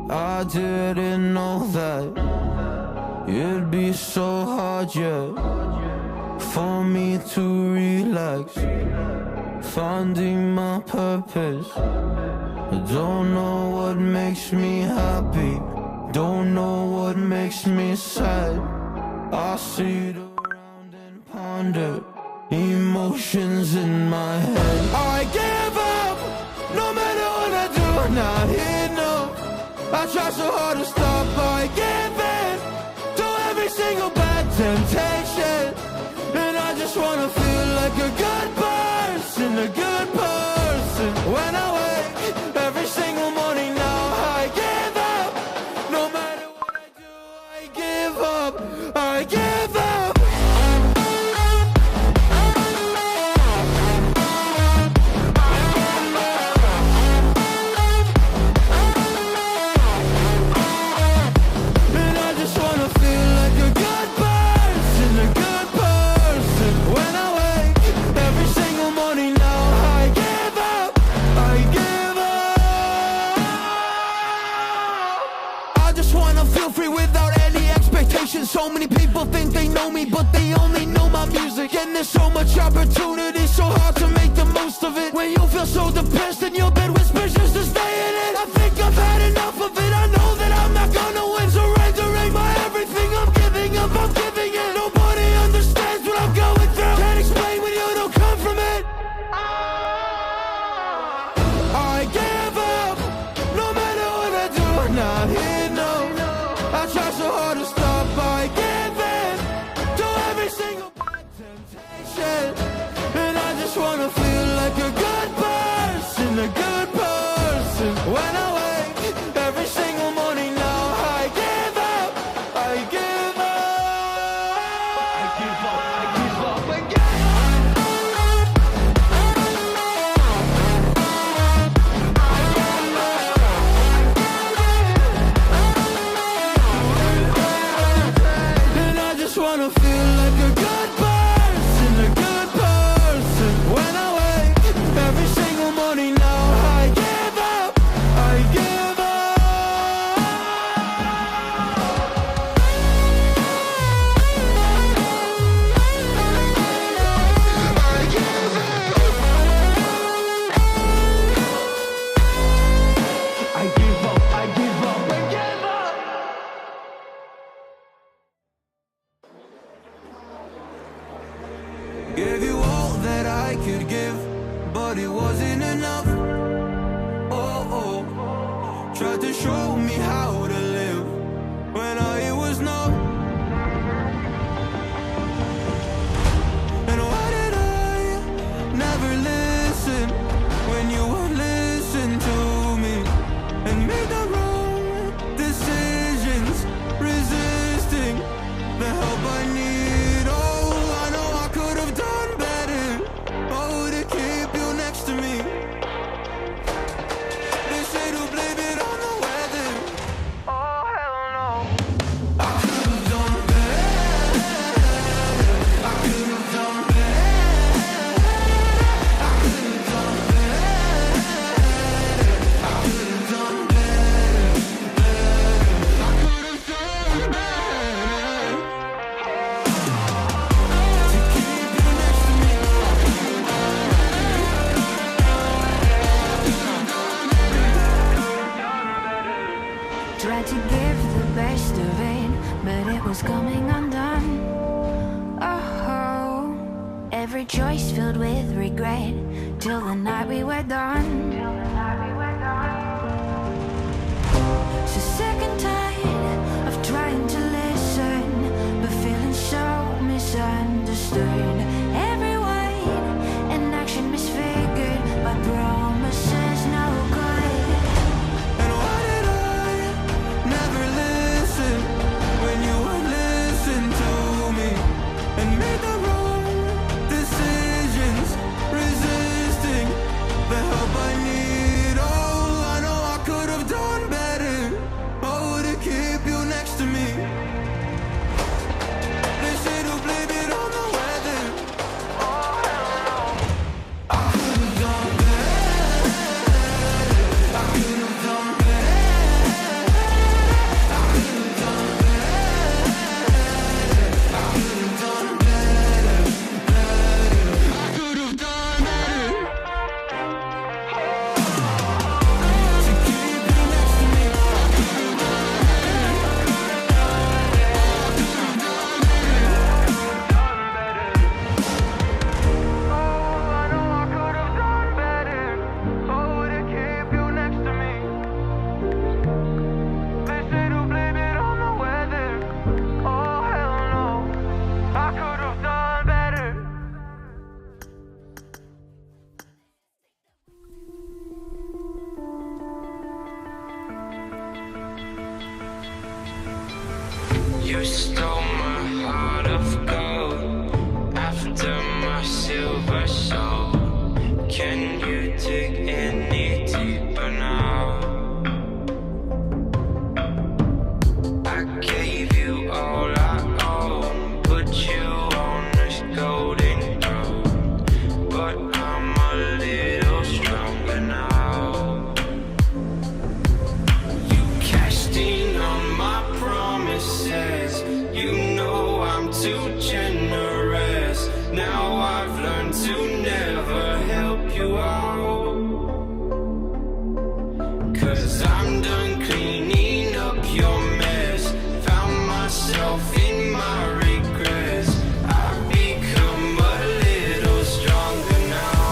I didn't know that it'd be so hard yet for me to relax, finding my purpose. I don't know what makes me happy, don't know what makes me sad. I sit around and ponder emotions in my head. I give up, no matter what I do, not enough. I try so hard to stop, I give in to every single bad temptation. And I just wanna feel like a good person, a good person. When I wake every single morning now, I give up. No matter what I do, I give up, I give up. So many people think they know me, but they only know my music. And there's so much opportunity, so hard to make the most of it. When you feel so depressed and your bed whispers just to stay in it, I think I've had enough of it. I know that I'm not gonna win, surrendering my everything. I'm giving up, I'm giving in. Nobody understands what I'm going through. Can't explain when you don't come from it. I give up, no matter what I do, not here, no. I try so hard to stop, I give in to every single bad temptation. And I just wanna feel like a good person, a good person. When I wake every single morning now, I give up, I give up. I give up, I give up again. Wanna feel like a good person, a good person. When I wake every single morning now, I give up, I give Gave you all that I could give, but it wasn't enough. Oh, oh. Tried to show me how to live when I was numb. And why did I never listen when you would listen to me and make the wrong decisions, resisting the help I need. Tried to give the best of it, but it was coming undone. Oh, every choice filled with regret, till the night we were done. So sick and tired of trying to listen, but feeling so misunderstood. Every word and action misfigured by promises no good. And why did I never listen when you would listen to me and made the wrong decisions, resisting the help I need? stole my heart of gold after my silver soul. Can you dig any deeper now? I gave you all I own, put you on this golden throne, but I'm a little stronger now. You cashed in on my promises, you know I'm too generous. Now I've learned to never help you out, 'cause I'm done cleaning up your mess. Found myself in my regrets. I've become a little stronger now,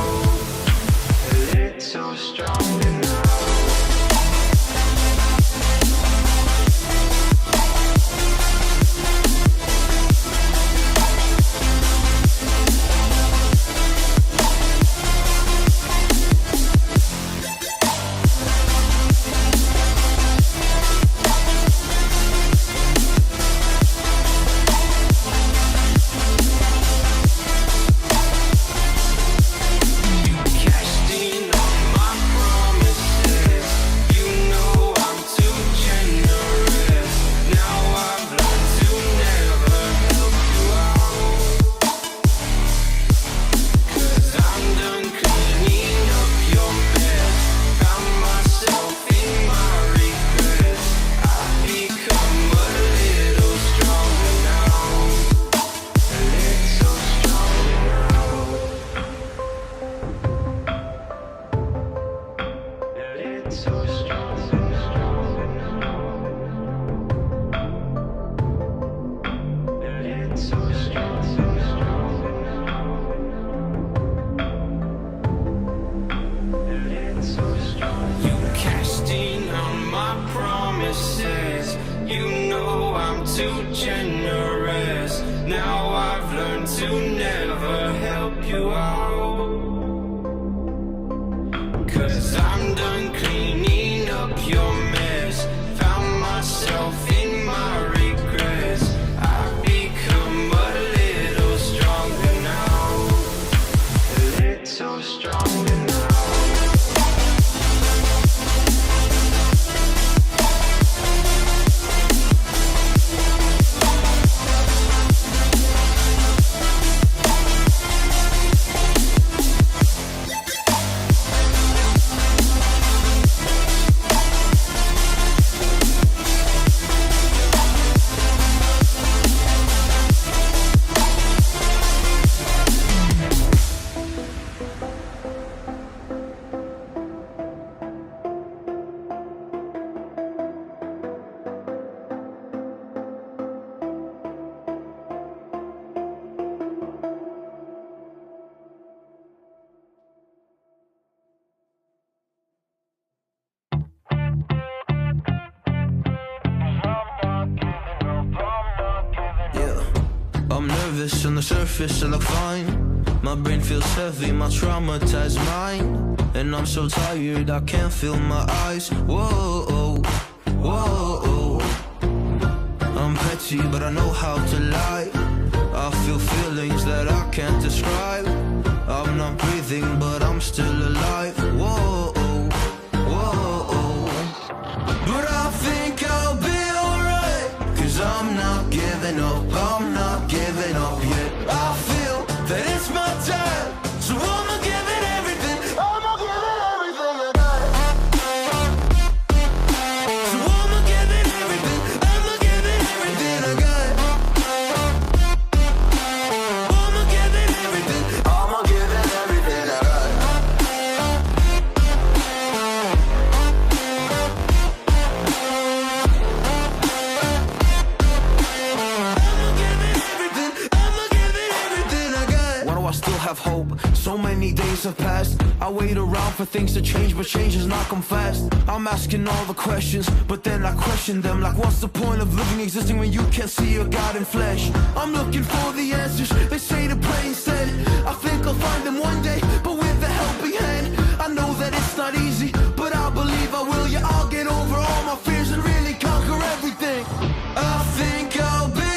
a little stronger now. On the surface I look fine, my brain feels heavy, my traumatized mind, and I'm so tired I can't feel my eyes. Whoa, whoa, I'm petty but I know how to lie. I feel feelings that I can't describe. I'm not breathing but I'm still alive. Whoa, whoa, but I think I'll be alright, 'cause I'm not giving up, I'm not giving up yet. I feel that it's my time, so I'ma give it everything. I'ma give it everything I got. So I'ma give it everything. I'ma give it everything I got. I'ma give it everything. I'ma give it everything I got. Hope. So many days have passed, I wait around for things to change, but change has not come fast. I'm asking all the questions, but then I question them, like what's the point of living, existing when you can't see your God in flesh? I'm looking for the answers, they say to pray instead. I think I'll find them one day, but with a helping hand. I know that it's not easy, but I believe I will. Yeah, I'll get over all my fears and really conquer everything. I think I'll be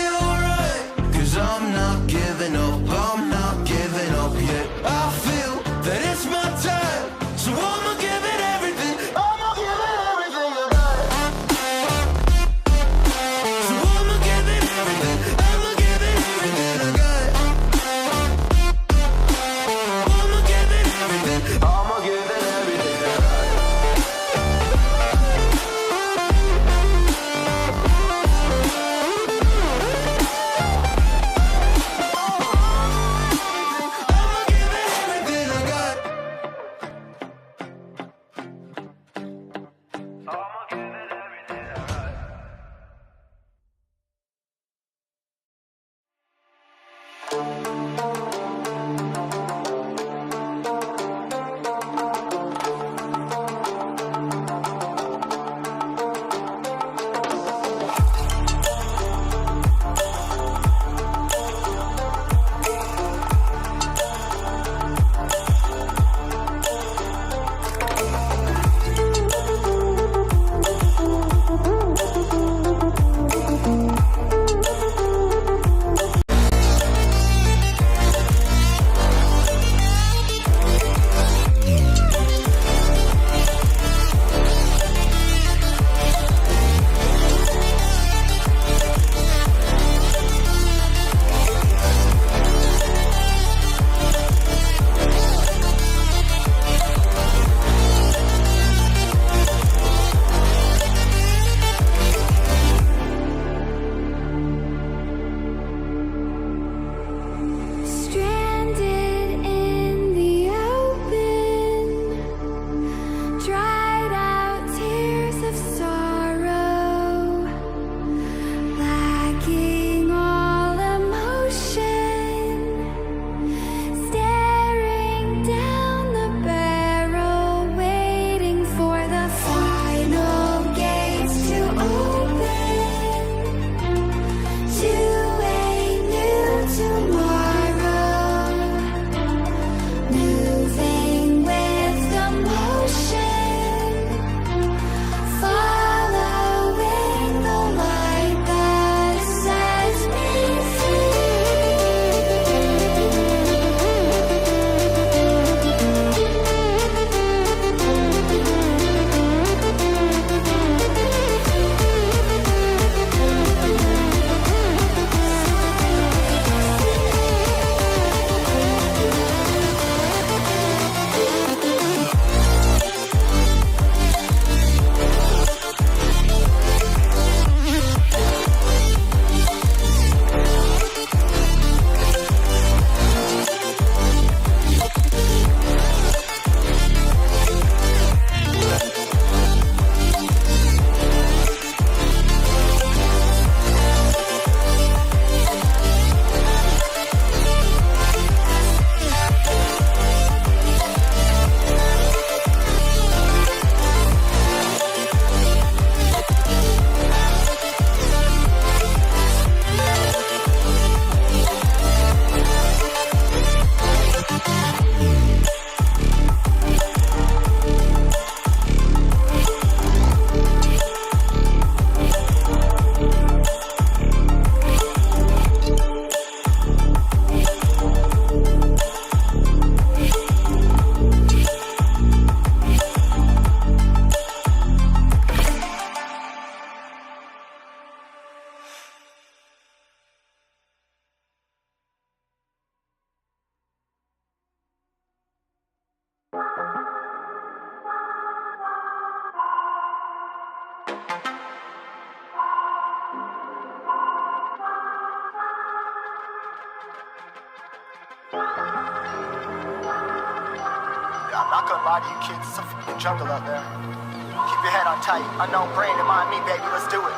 not gonna lie to you kids, it's a fucking jungle out there. Keep your head on tight. Unknown brain, mind me, baby, let's do it.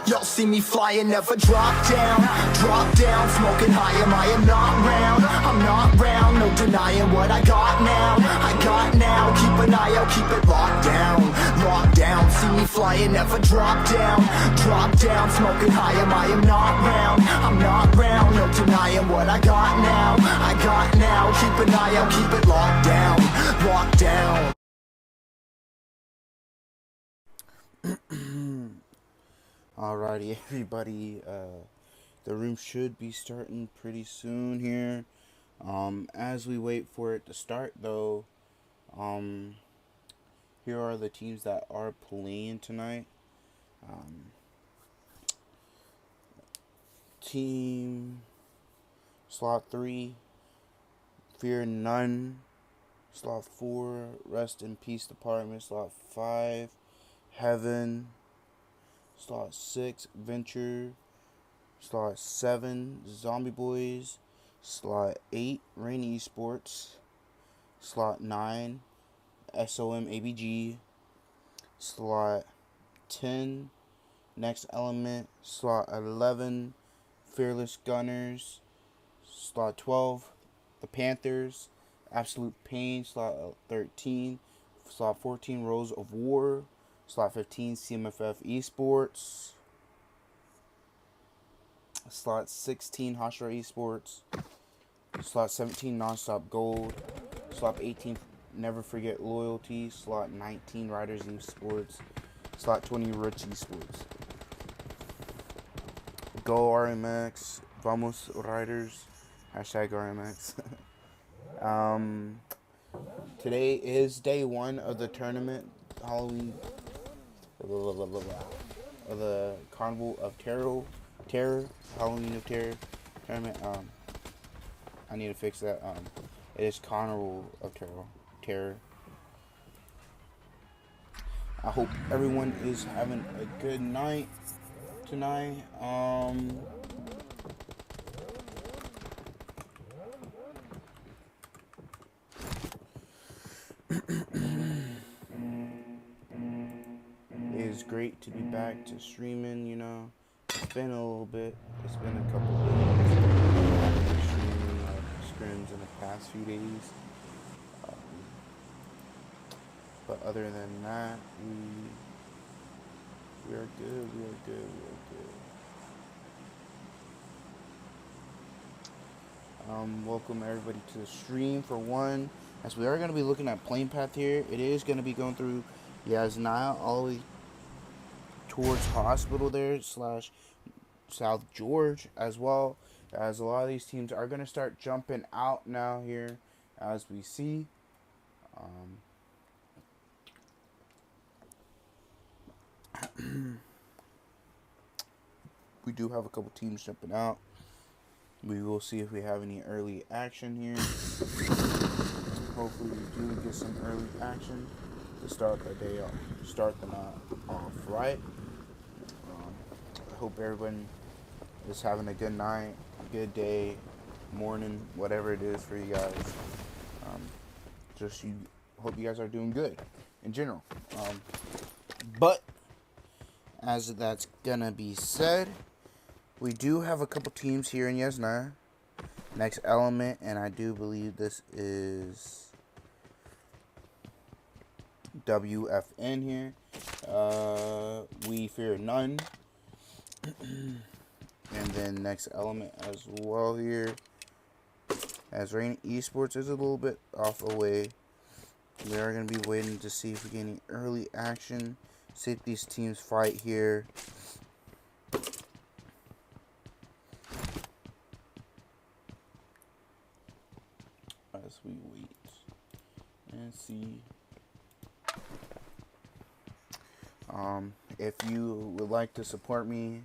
Y'all see me flying, never drop down, smoking high, I am not round, I'm not round, no denying what I got now, keep an eye out, keep it locked down, see me flying, never drop down, smoking high, I am not round, I'm not round, no denying what I got now, keep an eye out, keep it locked down. Alrighty, everybody, the room should be starting pretty soon here. As we wait for it to start, though, here are the teams that are playing tonight. Team slot 3, Fear None. Slot 4, Rest in Peace Department. Slot 5, Heaven. Slot 6, Ventrue. Slot 7, Zombie Boys. Slot 8, Rain Esports. Slot 9, Som ABG. Slot 10, Next Element. Slot 11, Fearless Gunners. Slot 12, the Panthers. Absolute Pain. Slot 13, Slot 14, Rose of War. Slot 15, CMF Esports. Slot 16, Hashira Esports. Slot 17, NONSTOP Gold. Slot 18, Never Forget Loyalty. Slot 19, Riders Esports. Slot 20, Rich Esports. Go RMX. Vamos Riders. Hashtag RMX. Today is day 1 of the tournament. Halloween. Of the Carnival of Terror, Halloween of Terror tournament. I need to fix that. It is Carnival of Terror. I hope everyone is having a good night tonight. It's great to be back to streaming, you know. It's been a little bit. It's been a couple of days. I've been streaming scrims in the past few days. But other than that, we are good. Welcome everybody to the stream for one. As we are going to be looking at plane path here, it is going to be going through Yasnaya all the way towards Hospital there / South George, as well as a lot of these teams are going to start jumping out now here as we see. We do have a couple teams jumping out. We will see if we have any early action here. Hopefully we do get some early action to start the day off, start the night off right. I hope everyone is having a good night, a good day, morning, whatever it is for you guys. Hope you guys are doing good in general. But as that's gonna be said, we do have a couple teams here in Yasnaya. Next Element, and I do believe this is WFN here. We Fear None. And then Next Element as well here. As Rain Esports is a little bit off away. We are going to be waiting to see if we get any early action. See if these teams fight here. As we wait and see. If you would like to support me,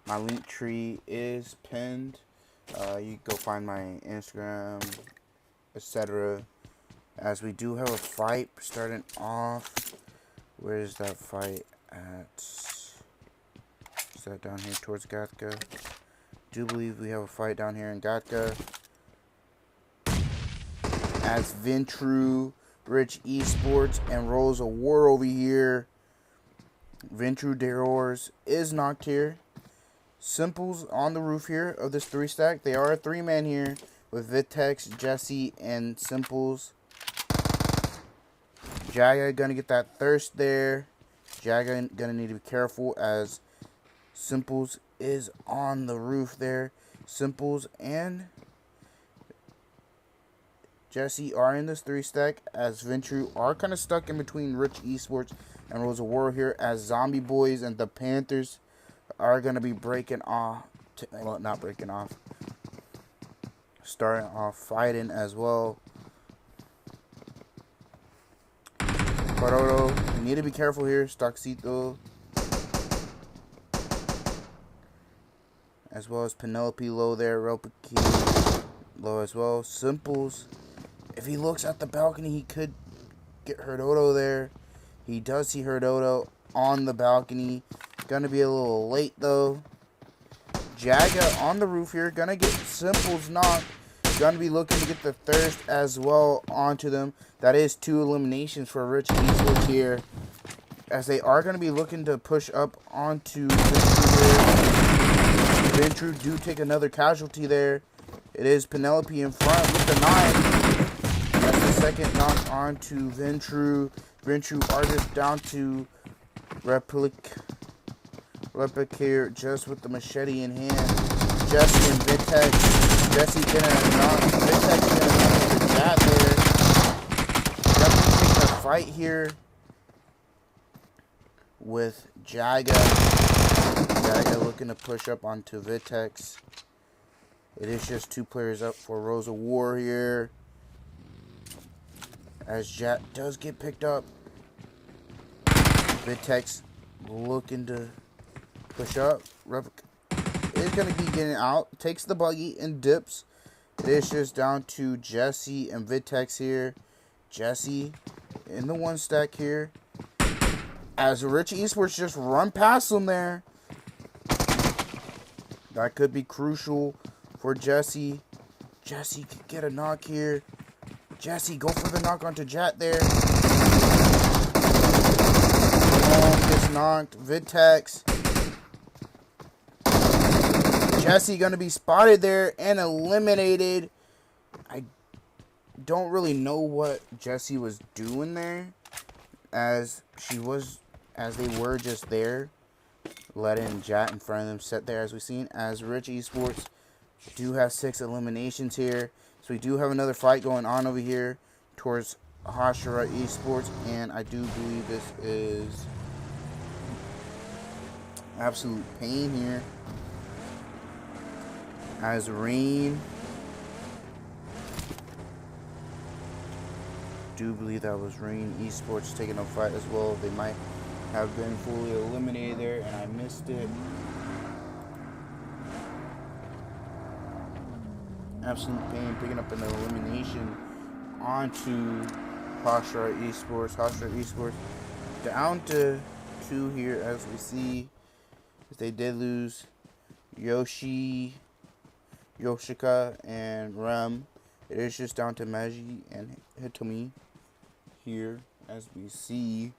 my link tree is pinned. You can go find my Instagram, etc. As we do have a fight starting off. Where is that fight at? Is that down here towards Gatka? Do believe we have a fight down here in Gatka. as Ventrue, Rich Esports, and Rolls of War over here. Ventrue Deros is knocked here. Simples on the roof here of this 3-stack. They are a 3-man here with Vitex, Jesse, and Simples. Jaga gonna get that thirst there. Jaga gonna need to be careful as Simples is on the roof there. Simples and Jesse are in this 3-stack as Ventrue are kind of stuck in between Rich Esports and Rolls of War here as Zombie Boys and the Panthers are going to be breaking off. Well, not breaking off. Starting off fighting as well. Cororo, you need to be careful here. Stoxito. As well as Penelope low there. Ropaki low as well. Simples. If he looks at the balcony, he could get Herdodo there. He does see Herdodo on the balcony. Gonna be a little late though. Jaga on the roof here. Gonna get Simples knocked. Gonna be looking to get the thirst as well onto them. That is 2 eliminations for Rich Esports here. As they are gonna be looking to push up onto Ventrue here. Ventrue do take another casualty there. It is Penelope in front with the 9. That's the second knock onto Ventrue. Ventrue are just down to Replicator just with the machete in hand. Jesse and Vitex. Jesse gonna knock Vitex gonna knock the jab there. Definitely taking a fight here with Jaga. Jaga looking to push up onto Vitex. It is just 2 players up for Rolls of War here. As Jack does get picked up. Vitex looking to push up. Is going to be getting out. Takes the buggy and dips. It is just down to Jesse and Vitex here. Jesse in the 1-stack here. As Rich Esports just run past him there. That could be crucial for Jesse. Jesse could get a knock here. Jesse, go for the knock onto Jat there. Gets knocked. Vitex. Jesse gonna be spotted there and eliminated. I don't really know what Jesse was doing there, as they were just there, letting Jat in front of them sit there as we've seen. As Rich Esports do have 6 eliminations here. So we do have another fight going on over here towards Hashira Esports, and I do believe this is absolute pain here. As Rain, do believe that was Rain Esports taking a fight as well. They might have been fully eliminated there, and I missed it. Absolute pain picking up an elimination onto Hashira Esports. Hashira Esports down to 2 here as we see. They did lose Yoshika and Rem. It is just down to Magi and Hitomi here as we see.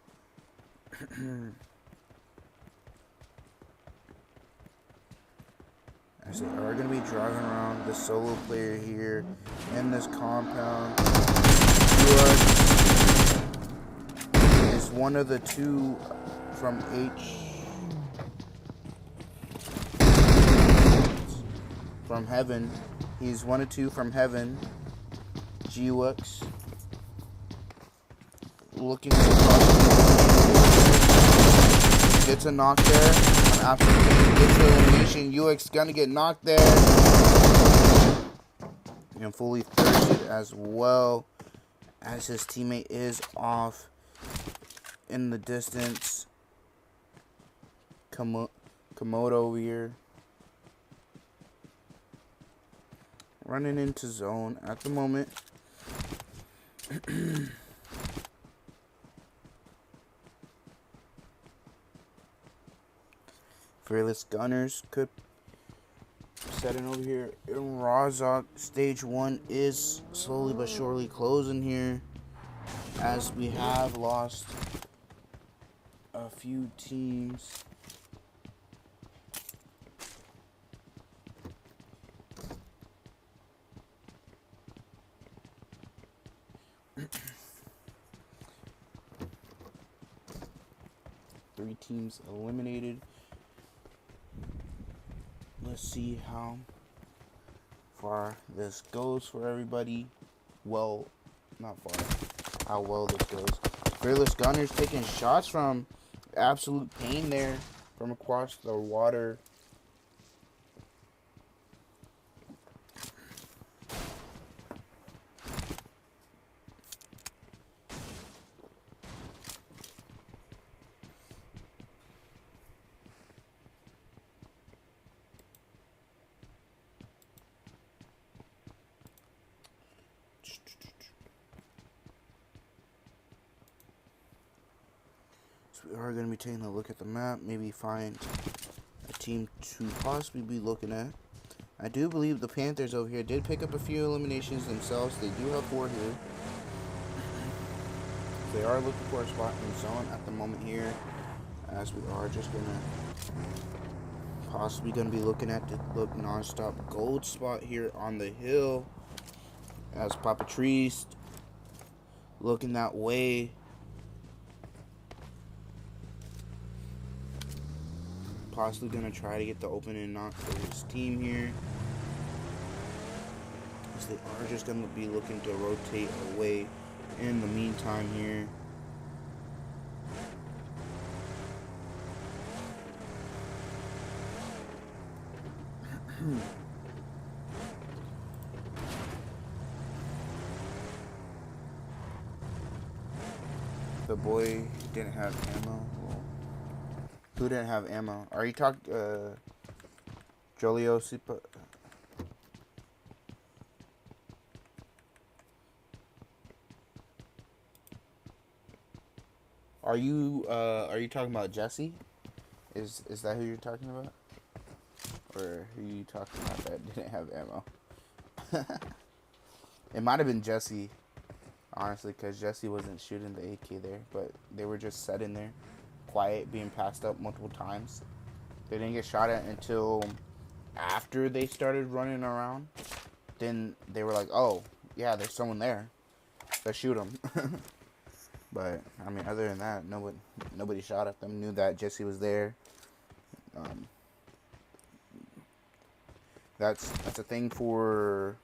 As they are going to be driving around the solo player here in this compound. Is one of the 2 from from Heaven. He's 1 of 2 from Heaven. G-Wux. Looking to gets a knock there. After gets the elimination, UX gonna get knocked there. And fully thirsted as well, as his teammate is off in the distance. Komodo over here. Running into zone at the moment. Fearless Gunners could Setting over here in Razak, stage 1 is slowly but surely closing here, as we have lost a few teams. Three teams eliminated. Let's see how far this goes for everybody. Well, not far. How well this goes. Fearless Gunners taking shots from absolute pain there from across the water. So we are going to be taking a look at the map, maybe find a team to possibly be looking at. I do believe the Panthers over here did pick up a few eliminations themselves. They do have 4 here. They are looking for a spot in zone at the moment here, as we are just going to possibly going to be looking at the non-stop gold spot here on the hill, as Papa Trees looking that way. Possibly going to try to get the opening knock for his team here, as they are just going to be looking to rotate away in the meantime here. The boy didn't have ammo. Well, who didn't have ammo? Are you talking Jolio Sipa? Are you talking about Jesse? Is that who you're talking about? Or who you talking about that didn't have ammo? It might have been Jesse, honestly, because Jesse wasn't shooting the AK there, but they were just sitting there, quiet, being passed up multiple times. They didn't get shot at until after they started running around. Then they were like, oh, yeah, there's someone there. Let's shoot him. But, I mean, other than that, nobody shot at them, knew that Jesse was there. That's a thing for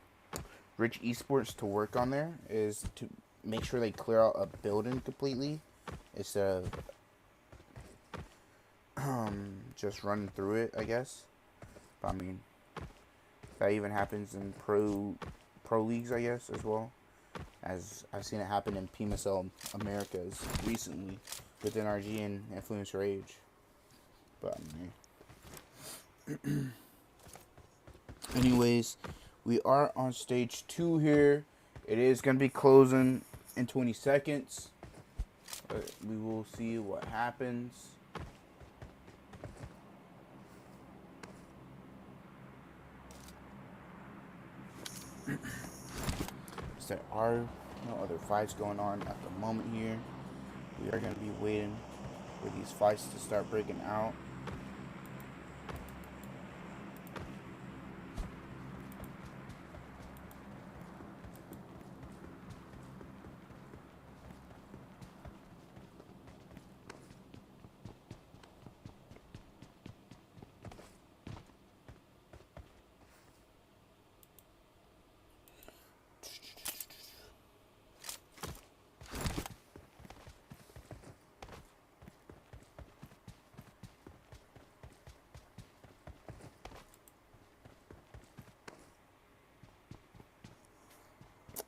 Rich Esports to work on there, is to make sure they clear out a building completely instead of just running through it, I guess. But, I mean, that even happens in pro leagues, I guess, as well. As I've seen it happen in PMSL Americas recently with NRG and Influence Rage. But, I mean, anyways, we are on stage 2 here. It is going to be closing in 20 seconds. But we will see what happens. There are no other fights going on at the moment here. We are going to be waiting for these fights to start breaking out.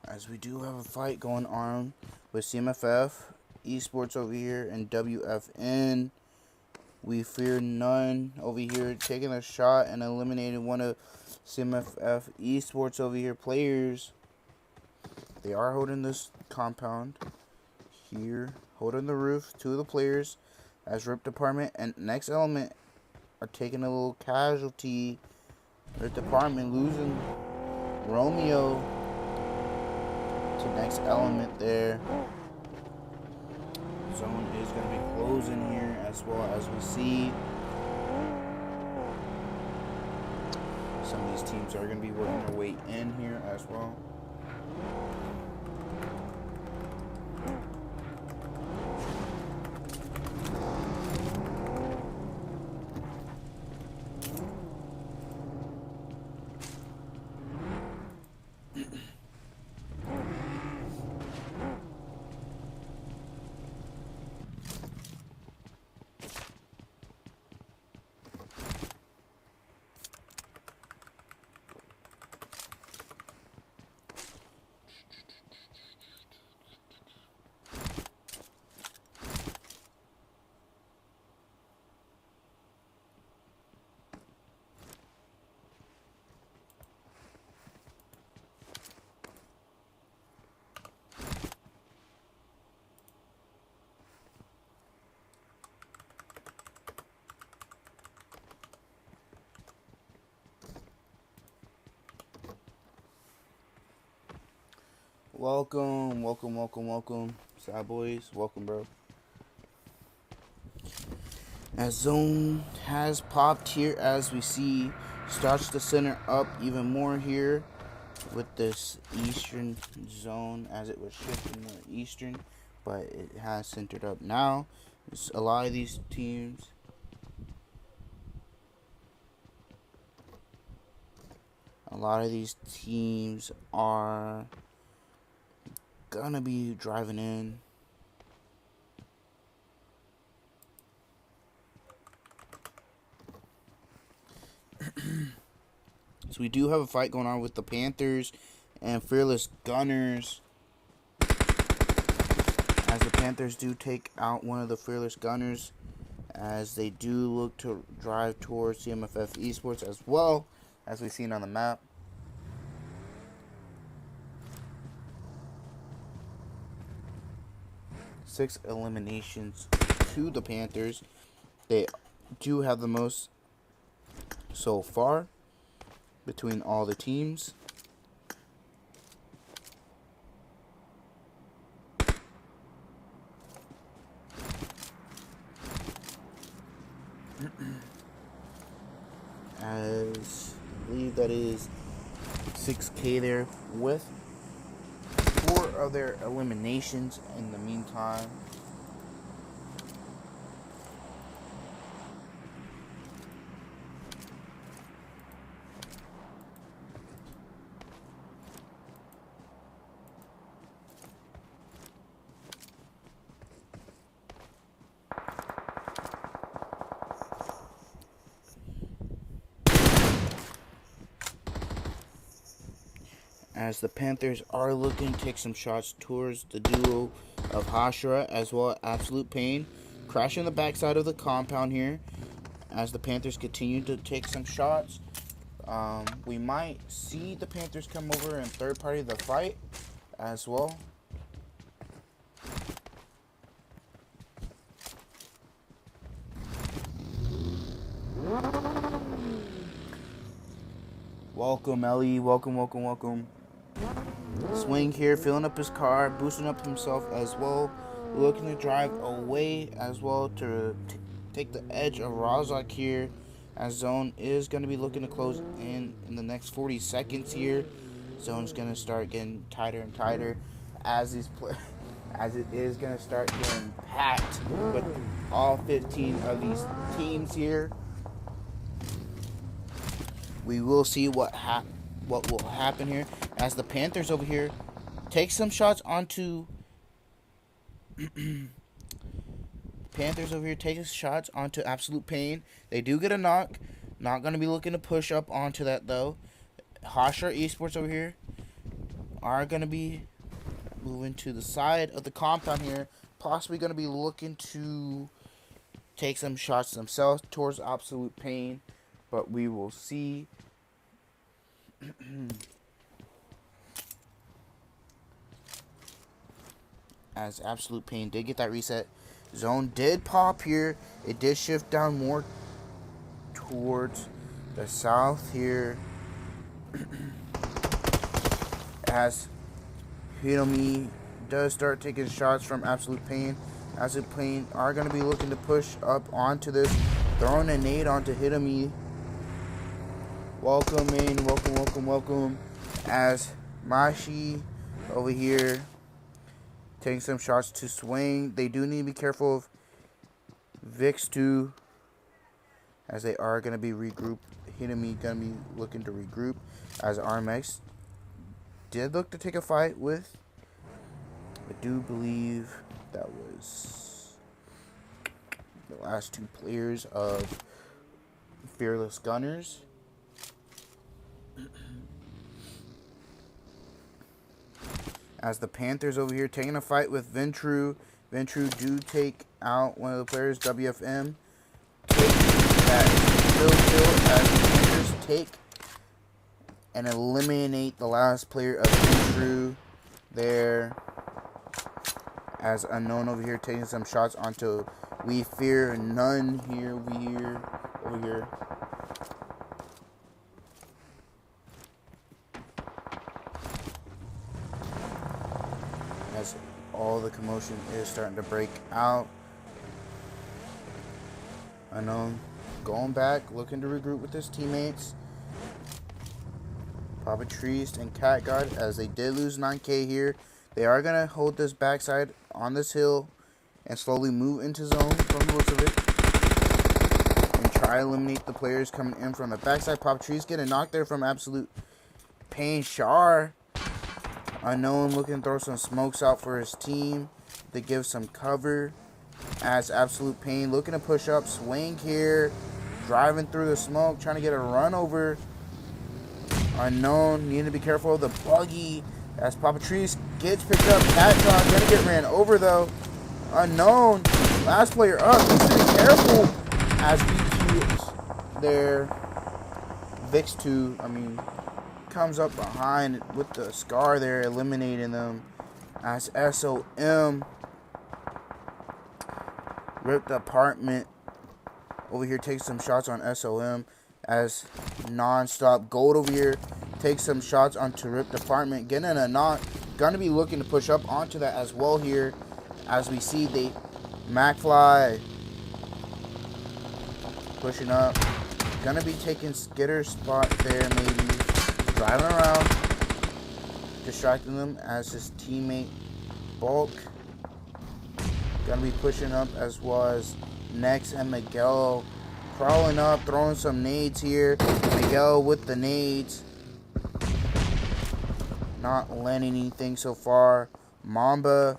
As we do have a fight going on with CMF Esports over here and WFN. We fear none over here, taking a shot and eliminating one of CMF Esports over here players. They are holding this compound here, holding the roof. 2 of the players, as Rip Department and Next Element, are taking a little casualty The department losing Romeo to next element there. Zone is going to be closing here as well as we see. Some of these teams are going to be working their way in here as well. Welcome, Sad Boys. Welcome, bro. As Zone has popped here, as we see, starts to center up even more here with this Eastern zone, as it was shifting more Eastern, but it has centered up now. A lot of these teams are gonna be driving in. So we do have a fight going on with the Panthers and Fearless Gunners, as the Panthers do take out one of the Fearless Gunners, as they do look to drive towards CMF Esports as well, as we've seen on the map. Six eliminations to the Panthers. They do have the most so far between all the teams. As I believe that is 6K there with 4 of their eliminations in the meantime. As the Panthers are looking to take some shots towards the duo of Hashira as well as Absolute Pain. Crashing the backside of the compound here as the Panthers continue to take some shots. We might see the Panthers come over and third party the fight as well. Welcome, Ellie. Welcome. Swing here, filling up his car, boosting up himself as well. Looking to drive away as well to take the edge of Razak here. As Zone is going to be looking to close in the next 40 seconds here. Zone's going to start getting tighter and tighter as it is going to start getting packed with all 15 of these teams here. We will see what will happen here as the Panthers over here take some shots onto Absolute Pain. They do get a knock. Not going to be looking to push up onto that though. Hashira Esports over here are going to be moving to the side of the compound here. Possibly going to be looking to take some shots themselves towards Absolute Pain. But we will see. As Absolute Pain did get that reset. Zone did pop here. It did shift down more towards the south here as Hitomi does start taking shots from Absolute Pain. Absolute Pain are going to be looking to push up onto this, throwing a nade onto Hitomi. Welcome in, welcome. As Mashi over here taking some shots to swing. They do need to be careful of Ventrue as they are going to be regrouped. Hitomi going to be looking to regroup as RMX did look to take a fight with. I do believe that was the last two players of Fearless Gunners. As the Panthers over here taking a fight with Ventrue. Ventrue do take out one of the players, WFM. Take that kill as the Panthers take and eliminate the last player of Ventrue there. As Unknown over here taking some shots onto We Fear None here, over here. As all the commotion is starting to break out. Unknown going back, looking to regroup with his teammates. Papa Treist and Cat God, as they did lose 9K here. They are going to hold this backside on this hill and slowly move into zone from the looks of it. And try to eliminate the players coming in from the backside. Papa Treist getting knocked there from Absolute Pain. Char. Unknown looking to throw some smokes out for his team to give some cover. As Absolute Pain looking to push up. Swing here. Driving through the smoke. Trying to get a run over. Unknown needing to be careful of the buggy. As Papa Treist gets picked up. Catron gonna get ran over though. Unknown. Last player up. Needs to be careful. As BQ there. Ventrue, comes up behind with the scar there, eliminating them. As SOM ripped apartment over here takes some shots on SOM. As NONSTOP Gold over here takes some shots onto Ripped Apartment. Getting a knock. Gonna be looking to push up onto that as well here. As we see the McFly pushing up. Gonna be taking Skitter's spot there maybe. Driving around. Distracting them as his teammate Bulk. Gonna be pushing up as well as Nex and Miguel. Crawling up, throwing some nades here. Miguel with the nades. Not landing anything so far. Mamba.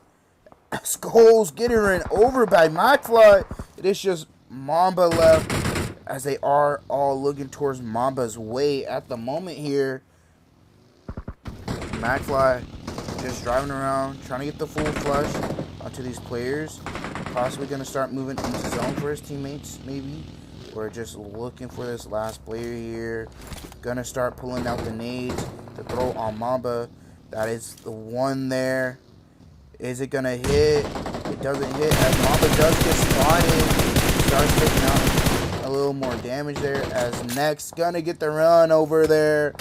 Skulls getting ran over by McFly. It is just Mamba left as they are all looking towards Mamba's way at the moment here. McFly just driving around, trying to get the full flush onto these players. Possibly going to start moving into zone for his teammates, maybe. Or just looking for this last player here. Gonna start pulling out the nades to throw on Mamba. That is the one there. Is it gonna hit? It doesn't hit as Mamba does get spotted. Starts taking out a little more damage there as Next gonna get the run over there.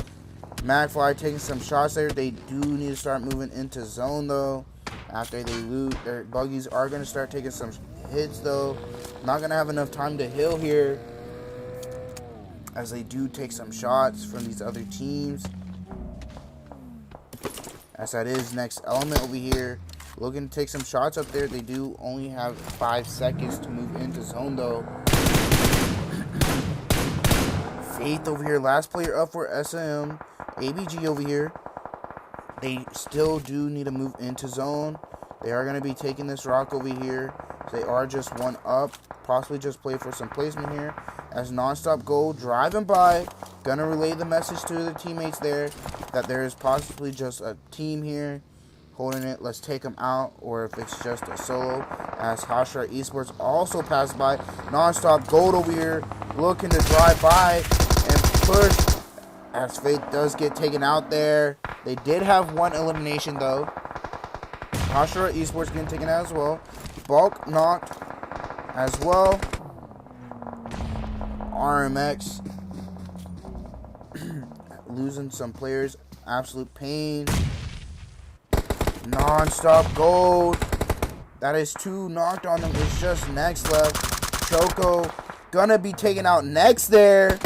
McFly taking some shots there. They do need to start moving into zone though. After they loot, their buggies are gonna start taking some hits though. Not gonna have enough time to heal here as they do take some shots from these other teams. As that is Next Element over here looking to take some shots up there. They do only have 5 seconds to move into zone though. Faith over here, last player up for SM. ABG over here. They still do need to move into zone. They are going to be taking this rock over here. They are just one up. Possibly just play for some placement here. As NONSTOP Gold driving by. Going to relay the message to the teammates there that there is possibly just a team here holding it. Let's take them out. Or if it's just a solo. As Hashira Esports also passed by. NONSTOP Gold over here looking to drive by and push. As Faith does get taken out there. They did have one elimination though. Hashira Esports getting taken out as well. Bulk knocked as well. RMX losing some players. Absolute pain. Non-stop gold. That is 2 knocked on them. It's just next left. Choco gonna be taken out next there.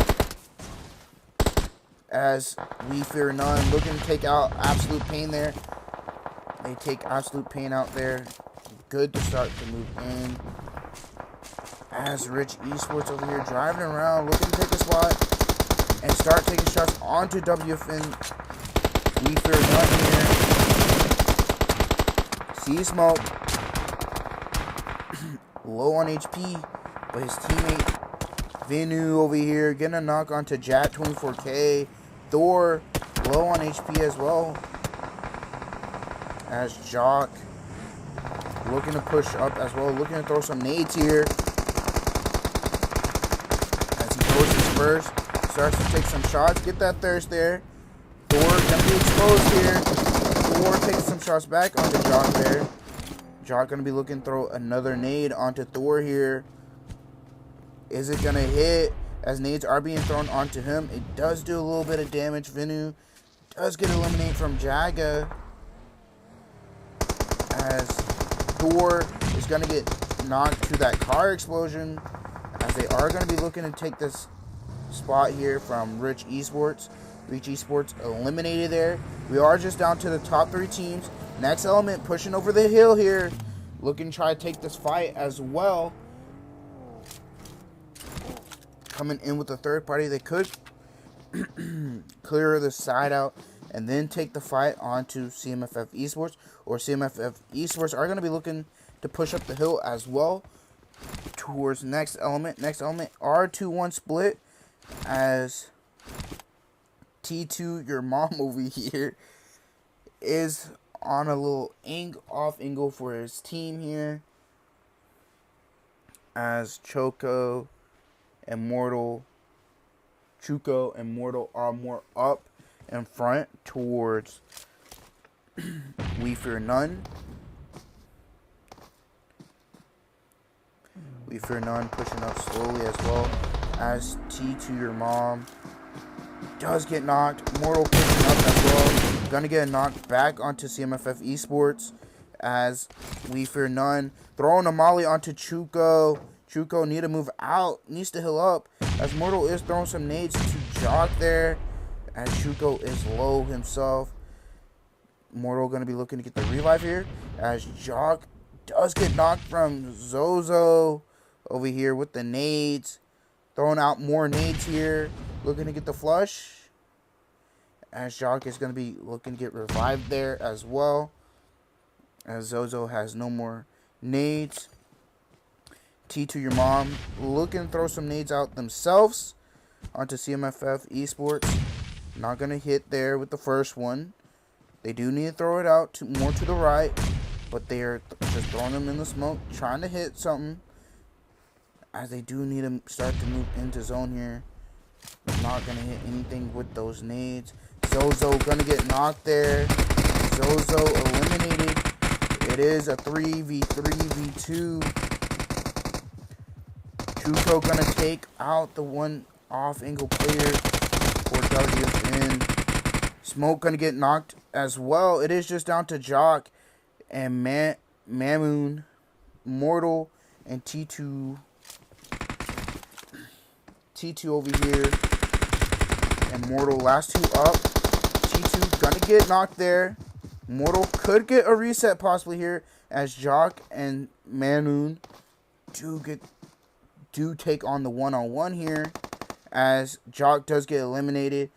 As We Fear None looking to take out Absolute Pain there. They take Absolute Pain out there. Good to start to move in. As Rich Esports over here driving around, looking to take a spot and start taking shots onto WFN. We Fear None here. See smoke. Low on HP, but his teammate Ventrue over here getting a knock onto Jat 24K. Thor low on HP as well. As Jock looking to push up as well, looking to throw some nades here. As he throws his first, starts to take some shots, get that thirst there. Thor gonna be exposed here. Thor takes some shots back onto Jock there. Jock gonna be looking to throw another nade onto Thor here. Is it gonna hit? As nades are being thrown onto him, it does do a little bit of damage. Ventrue does get eliminated from Jaga. As Thor is gonna get knocked to that car explosion. As they are gonna be looking to take this spot here from Rich Esports. Rich Esports eliminated there. We are just down to the top 3 teams. Next Element pushing over the hill here. Looking to try to take this fight as well. Coming in with the third party, they could clear the side out and then take the fight onto CMF Esports, or CMF Esports are going to be looking to push up the hill as well towards Next Element. Next Element are 2-1 split as T2, your mom over here, is on a little off angle for his team here as Chuko and Mortal are more up in front towards We Fear None. We Fear None pushing up slowly as well as T2 your mom does get knocked. Mortal pushing up as well. Gonna get knocked back onto CMF Esports as We Fear None throwing a molly onto Chuko. Chuko need to move out, needs to heal up as Mortal is throwing some nades to Jock there as Chuko is low himself. Mortal going to be looking to get the revive here as Jock does get knocked from Zozo over here with the nades. Throwing out more nades here, looking to get the flush as Jock is going to be looking to get revived there as well as Zozo has no more nades. T2 your mom looking to throw some nades out themselves onto CMF Esports. Not going to hit there with the first one. They do need to throw it out more to the right, but they are just throwing them in the smoke, trying to hit something as they do need to start to move into zone here. Not going to hit anything with those nades. Zozo going to get knocked there. Zozo eliminated. It is a 3v3v2. Chuko gonna take out the one off angle player for WFN. Smoke gonna get knocked as well. It is just down to Jock and Mamoon, Mortal, and T2 over here. And Mortal, last 2 up. T2 gonna get knocked there. Mortal could get a reset possibly here as Jock and Mamoon do take on the one-on-one here as Jock does get eliminated.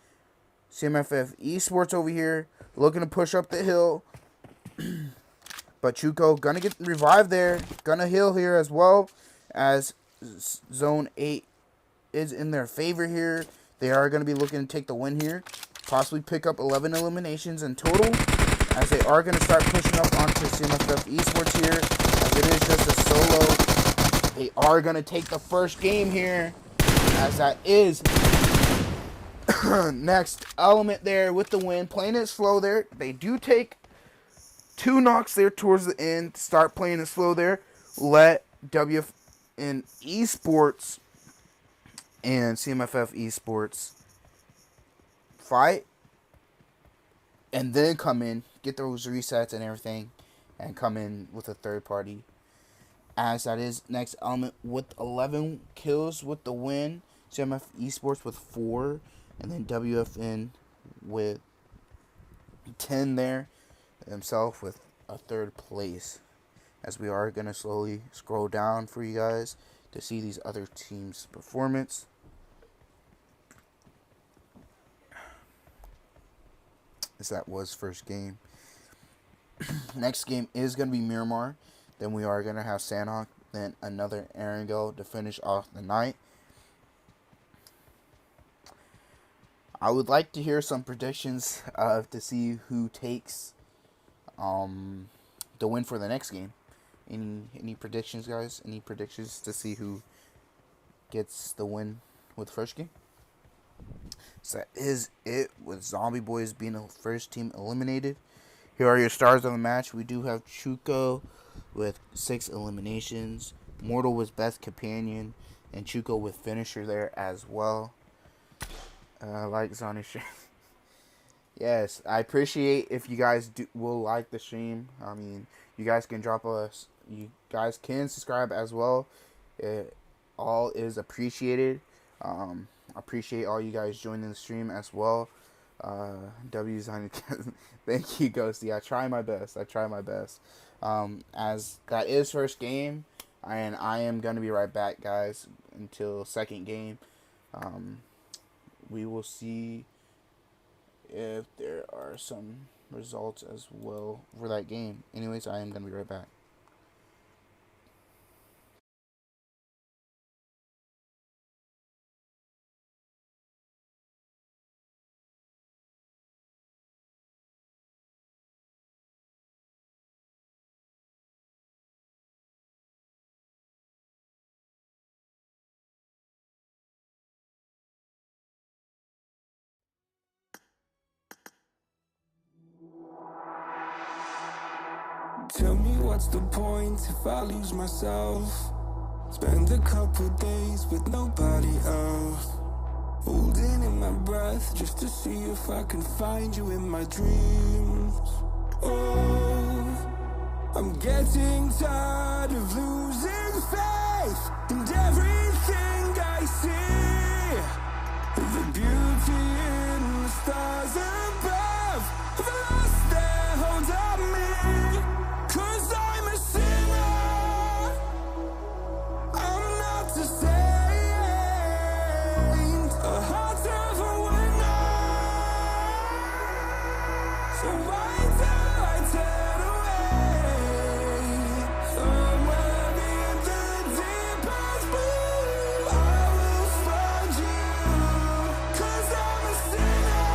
CMF Esports over here looking to push up the hill. But Chuko gonna get revived there. Gonna heal here as well as Zone 8 is in their favor here. They are going to be looking to take the win here. Possibly pick up 11 eliminations in total as they are going to start pushing up onto CMF Esports here. As it is just a solo. They are going to take the first game here, as that is Next Element there with the win. Playing it slow there. They do take 2 knocks there towards the end. Start playing it slow there. Let WFN Esports and CMF Esports fight, and then come in, get those resets and everything, and come in with a third party. As that is next element with 11 kills with the win. CMF Esports with 4, and then WFN with 10 there, himself with a third place. As we are going to slowly scroll down for you guys to see these other teams' performance. As that was first game. Next game is going to be Miramar. Then we are going to have Sandhawk. Then another Erangel to finish off the night. I would like to hear some predictions to see who takes the win for the next game. Any predictions, guys? Any predictions to see who gets the win with the first game? So that is it with Zombie Boys being the first team eliminated. Here are your stars of the match. We do have Chuko with 6 eliminations. Mortal with best companion. And Chuko with finisher there as well. Like Zohnny stream. Yes, I appreciate if you guys will like the stream. I mean, you guys can you guys can subscribe as well. It all is appreciated. Appreciate all you guys joining the stream as well. Zohnny, thank you, Ghosty. I try my best. As that is first game, and I am gonna be right back, guys, until second game. We will see if there are some results as well for that game. Anyways, I am going to be right back. Tell me what's the point if I lose myself? Spend a couple days with nobody else, holding in my breath just to see if I can find you in my dreams. Oh, I'm getting tired of losing faith in everything I see. The beauty in the stars above have lost their hold on me. 'Cause I'm a sinner, I'm not a saint, a heart of a winner. So why do I turn away? Somewhere in the deepest blue, I will find you. 'Cause I'm a sinner.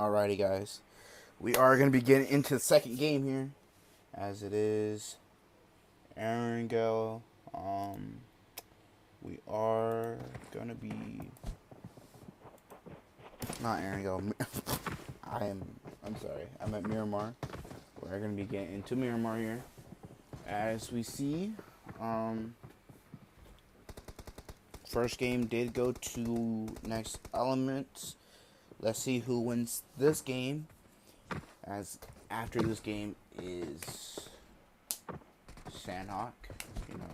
Alrighty, guys. We are going to be getting into the second game here, as it is Erangel. We are going to be... Not Erangel. I'm sorry. I'm at Miramar. We're going to be getting into Miramar here. As we see, first game did go to next elements. Let's see who wins this game. As after this game is Sandhawk, you know.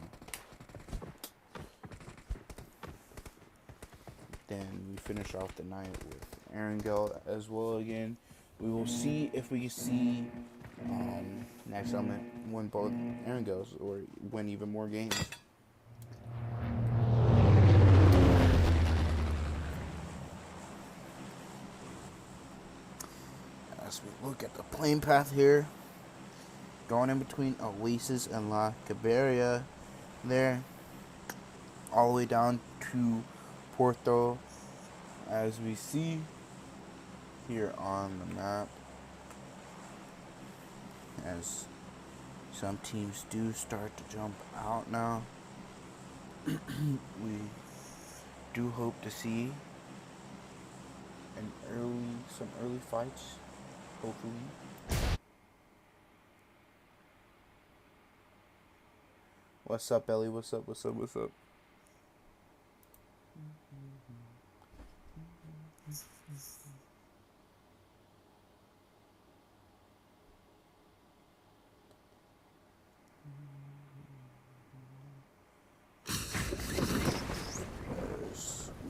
Then we finish off the night with Erangel as well again. We will see if we see next element win both Erangels or win even more games. As we look at the plane path here, going in between Oasis and La Caberia there, all the way down to Porto, as we see here on the map, as some teams do start to jump out now. We do hope to see some early fights, hopefully. What's up, Ellie? What's up? What's up? What's up?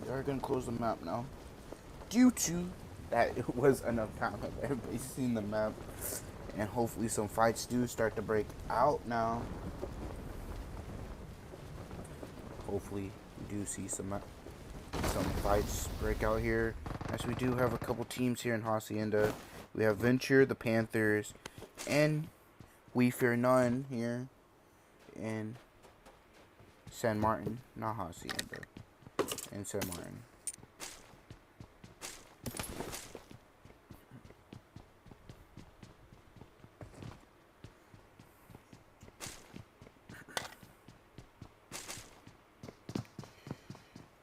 We are going to close the map now, due to that it was enough time of everybody seen the map, and hopefully some fights do start to break out now. Hopefully we do see some fights break out here, as we do have a couple teams here in Hacienda. We have Ventrue, the Panthers, and We Fear None here in San Martin, not Hacienda, in San Martin.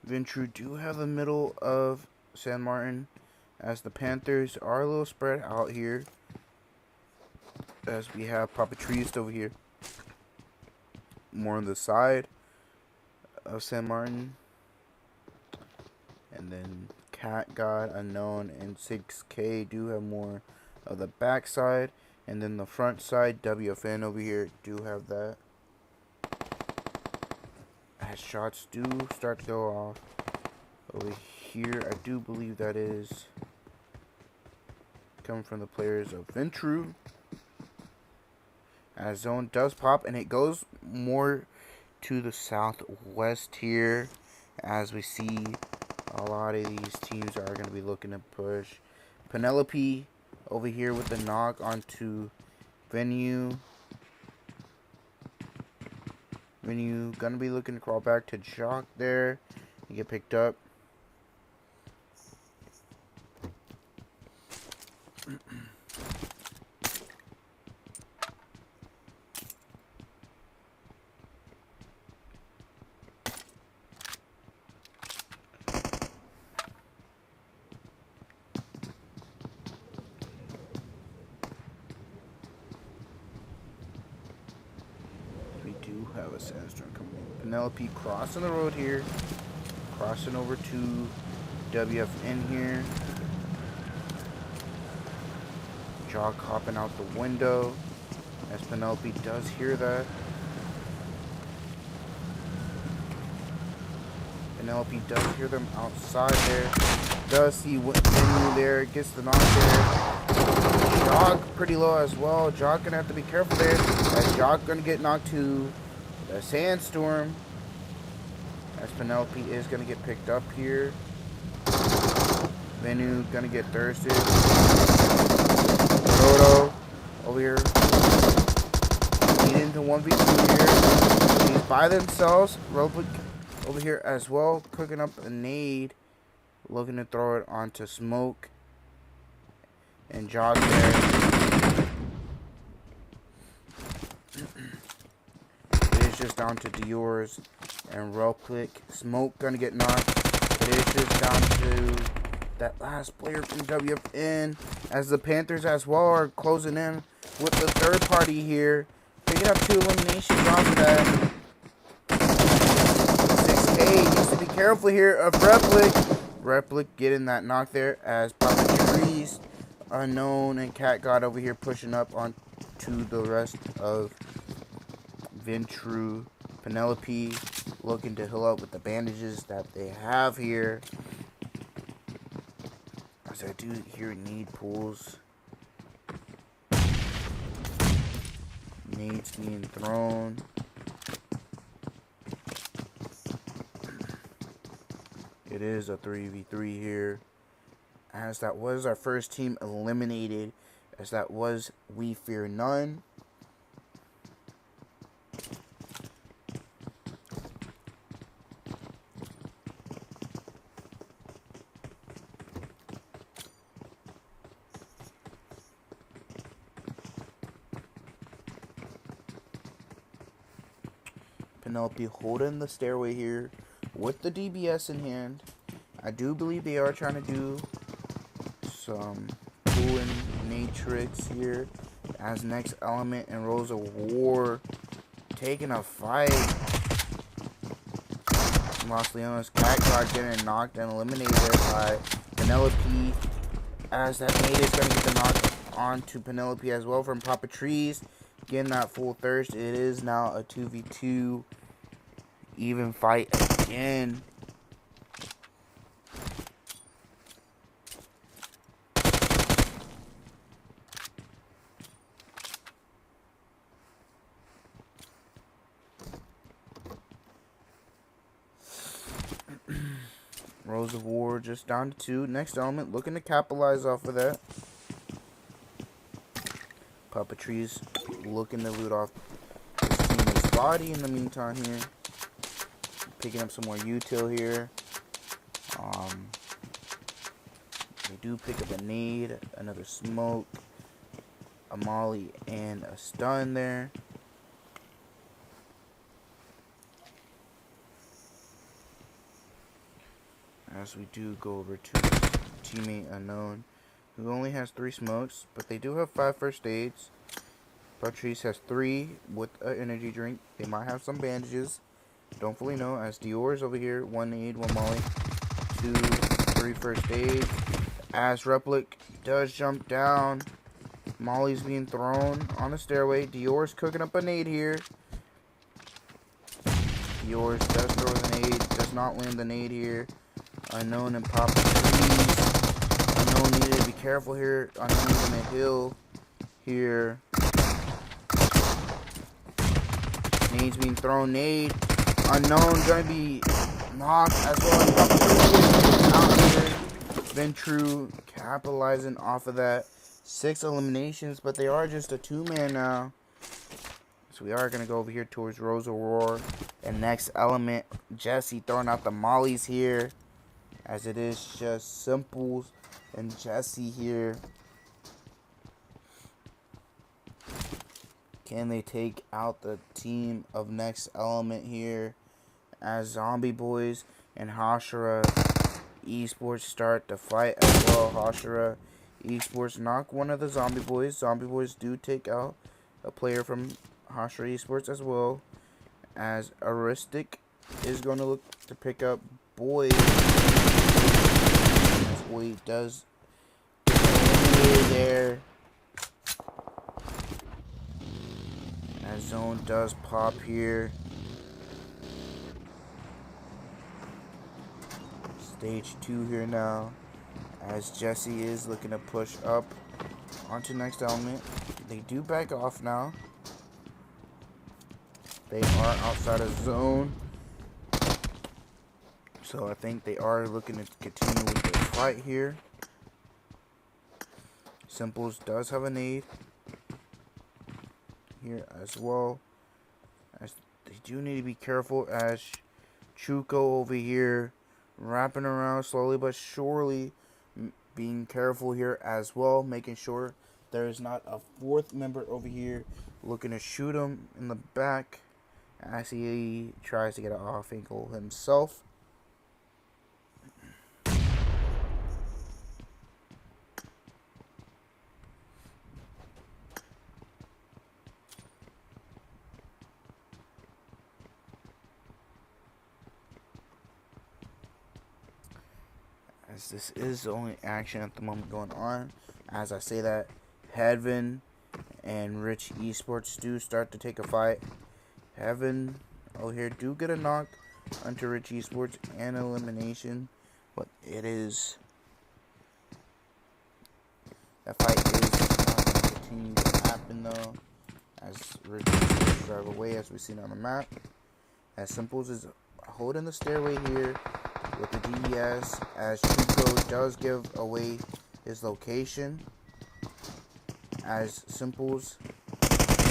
Ventrue do have the middle of San Martin, as the Panthers are a little spread out here, as we have Papa Trees over here, more on the side of San Martin, and then Cat God, Unknown, and 6K do have more of the backside, and then the front side, WFN over here do have that. As shots do start to go off over here, I do believe that is coming from the players of Ventrue. As zone does pop, and it goes more to the southwest here, as we see a lot of these teams are going to be looking to push. Penelope over here with the knock onto Venue. Venue going to be looking to crawl back to Jock there and get picked up. Have a sandstorm coming in. Penelope crossing the road here, crossing over to WFN here. Jock hopping out the window, as Penelope does hear that. Penelope does hear them outside there. Does see Venue there, gets the knock there. Jock pretty low as well. Jock gonna have to be careful there, as Jock gonna get knocked to a sandstorm, as Penelope is going to get picked up here. Venue going to get thirsted. Roto over here. Lead into 1v2 here. He's by themselves. Robot over here as well, cooking up a nade. Looking to throw it onto Smoke. and jog there. It is just down to Dior's and real quick. Smoke gonna get knocked. It is just down to that last player from WFN, as the Panthers as well are closing in with the third party here. Picking up 2 eliminations off of that. 6A needs to be careful here of Replic. Replic getting that knock there as Papa Trees, Unknown, and Cat God over here pushing up on to the rest of Ventrue. Penelope looking to heal up with the bandages that they have here. As I do hear need pools. Nades being thrown. It is a 3v3 here. As that was our first team eliminated. As that was We Fear None. Penelope holding the stairway here with the DBS in hand. I do believe they are trying to do some cool and matrix here as next element and Rose of War taking a fight. Los Leones Cat God getting knocked and eliminated there by Penelope, as that nade is going to get the knock onto Penelope as well from Papa Trees. Getting that full thirst. It is now a 2v2 even fight again. Rose of War just down to 2. Next element looking to capitalize off of that. Papa Trees looking to loot off his teammate's body in the meantime here. Picking up some more util here. They do pick up a nade, another smoke, a molly, and a stun there. As we do go over to teammate Unknown, who only has 3 smokes, but they do have 5 first aids. Patrice has 3 with an energy drink. They might have some bandages. Don't fully know, as Dior's over here, 1 aid, 1 molly, 2, 3 first aids. As Replic does jump down, Molly's being thrown on the stairway. Dior's cooking up a nade here. Dior's does throw the nade, does not land the nade here. Unknown and Papa Trees. Unknown needed to be careful here. Unknown in the hill here. Nade's being thrown. Nade. Unknown gonna be knocked as well as Papa Trees out here. Ventrue capitalizing off of that. 6 eliminations, but they are just a 2-man now. So we are gonna go over here towards Rose Aurora. And next element, Jesse throwing out the mollies here, as it is just Simples and Jesse here. Can they take out the team of next element here, as Zombie Boys and Hashira Esports start to fight as well? Hashira Esports knock one of the Zombie Boys. Zombie Boys do take out a player from Hashira Esports as well, as Aristic is going to look to pick up Boy. As Boy does there. As Zone does pop here. Stage 2 here now, as Jesse is looking to push up onto next element. They do back off now. They are outside of zone, so I think they are looking to continue with the fight here. Simples does have a nade here as well, as they do need to be careful, as Chuko over here wrapping around slowly but surely, being careful here as well, making sure there is not a fourth member over here looking to shoot him in the back as he tries to get an off angle himself. As this is the only action at the moment going on. As I say that, Heaven and Rich Esports do start to take a fight. Heaven, here, do get a knock onto Rich Esports and elimination. But it is... that fight is not going to continue to happen, though. As Rich Esports drive away, as we've seen on the map. As Simples is holding the stairway here with the DBS, as Chuko does give away his location, as Simples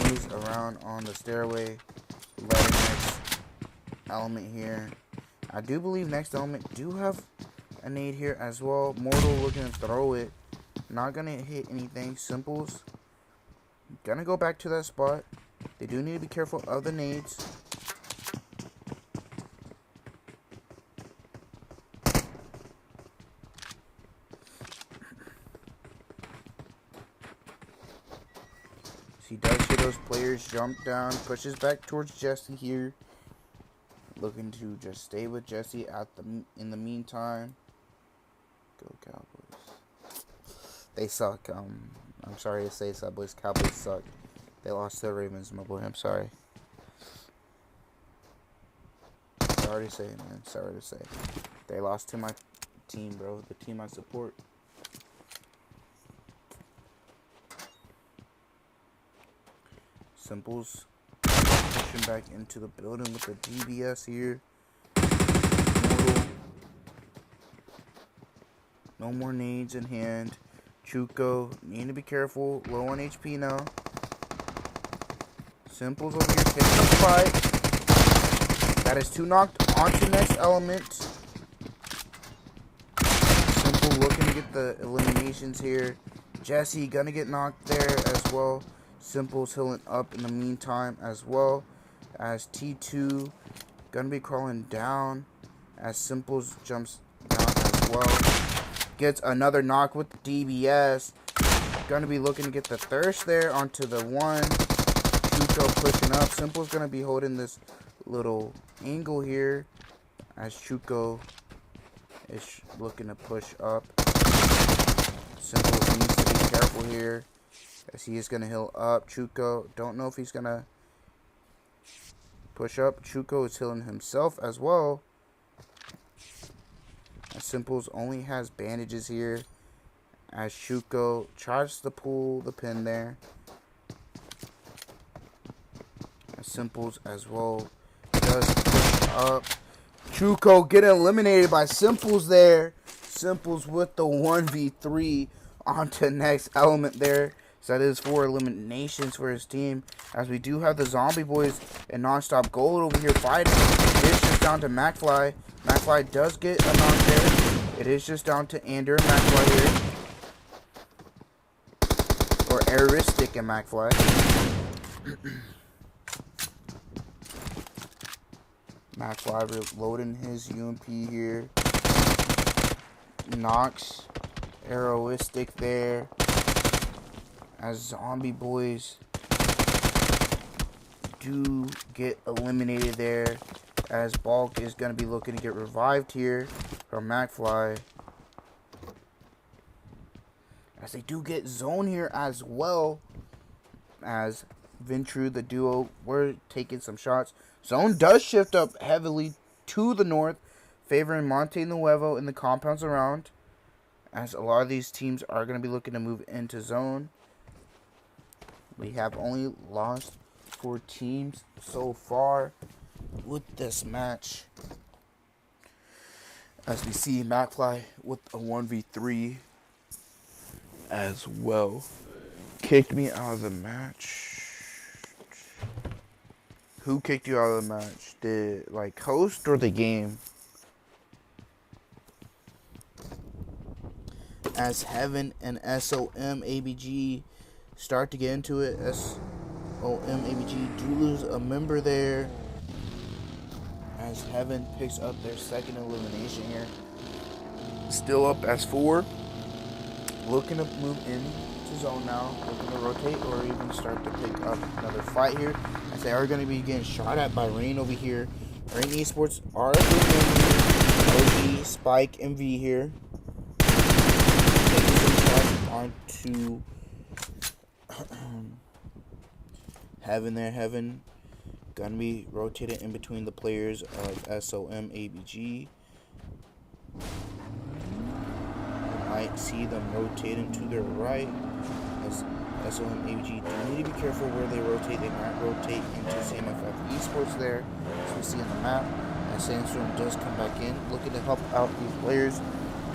moves around on the stairway, letting next element here. I do believe next element do have a nade here as well. Mortal looking to throw it, not gonna hit anything. Simples gonna go back to that spot. They do need to be careful of the nades. He does hear those players jump down, pushes back towards Jesse here, looking to just stay with Jesse in the meantime. Go Cowboys. They suck. I'm sorry to say, Cowboys suck. They lost to the Ravens, my boy. I'm sorry. Sorry to say, man. Sorry to say. They lost to my team, bro. The team I support. Simples pushing back into the building with the DBS here. Mortal. No more nades in hand. Chuko, need to be careful. Low on HP now. Simples over here taking the fight. That is 2 knocked onto next element. Simple looking to get the eliminations here. Jesse gonna get knocked there as well. Simple's healing up in the meantime as well, as T2 gonna be crawling down as Simple's jumps down as well. Gets another knock with the DBS. Gonna be looking to get the thirst there onto the 1. Chuko pushing up. Simple's gonna be holding this little angle here as Chuko is looking to push up. Simple needs to be careful here, as he is going to heal up. Chuko, don't know if he's going to push up. Chuko is healing himself as well. As Simples only has bandages here, as Chuko tries to pull the pin there. As Simples as well does push up. Chuko getting eliminated by Simples there. Simples with the 1v3 onto next element there. So that is 4 eliminations for his team. As we do have the Zombie Boys and NONSTOP Gold over here fighting. It is just down to McFly. McFly does get a knock there. It is just down to Ander and McFly here. Or Aristic and McFly. McFly reloading his UMP here. Knocks Aeroistic there. As Zombie Boys do get eliminated there, as Bulk is going to be looking to get revived here from McFly. As they do get Zone here as well, as Ventrue, the duo, were taking some shots. Zone does shift up heavily to the north, favoring Monte Nuevo in the compounds around, as a lot of these teams are going to be looking to move into zone. We have only lost 4 teams so far with this match, as we see McFly with a 1v3 as well. Kicked me out of the match. Who kicked you out of the match? The host or the game? as Heaven and Som ABG start to get into it. Som ABG do lose a member there, as Heaven picks up their second elimination here. Still up as 4. Looking to move into zone now. Looking to rotate or even start to pick up another fight here, as they are going to be getting shot at by Rain over here. Rain Esports are OG, Spike, and V here. Taking some shots onto Heaven there. Heaven gonna be rotated in between the players of Som ABG. Might see them rotating to their right, as Som ABG do need to be careful where they rotate. They might rotate into CMF Esports there, as we see on the map. As Sandstorm does come back in, looking to help out these players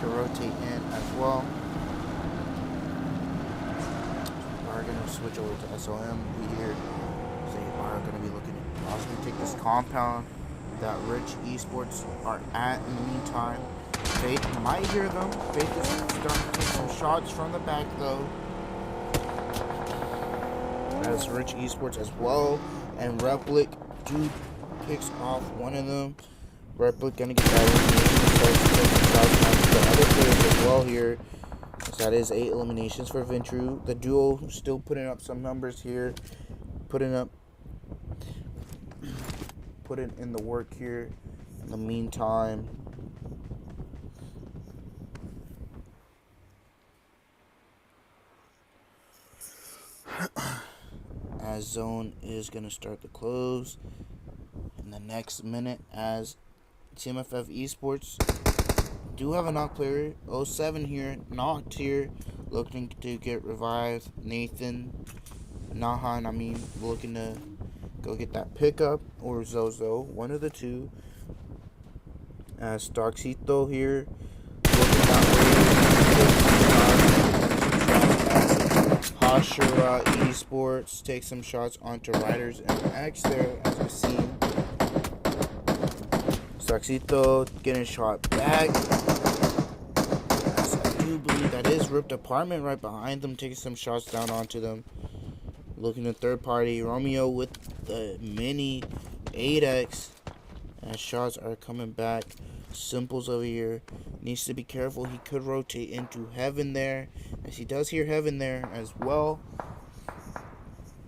to rotate in as well. We're gonna switch over to SOM here. They are gonna be looking to possibly take this compound that Rich Esports are at in the meantime. Faith might hear them. Faith is starting to take some shots from the back though. As Rich Esports as well, and Replic do picks off one of them. Replic gonna get that elimination, starts to take some shots on the other players as well here. So that is 8 eliminations for Ventrue. The duo still putting up some numbers here, putting in the work here. In the meantime, as zone is gonna start to close in the next minute, as CMF Esports do have a knock player. 07 here, knocked here, looking to get revived. Nahan, looking to go get that pickup, or Zozo, one of the two. As Starksito here, looking that way. Hashira Esports takes some shots onto Riders and X there, as we've seen. Starksito getting shot back. As I do believe that is Ripped Apartment right behind them, taking some shots down onto them. Looking at third party, Romeo with the mini 8X. As shots are coming back. Simples over here needs to be careful. He could rotate into Heaven there, as he does hear Heaven there as well.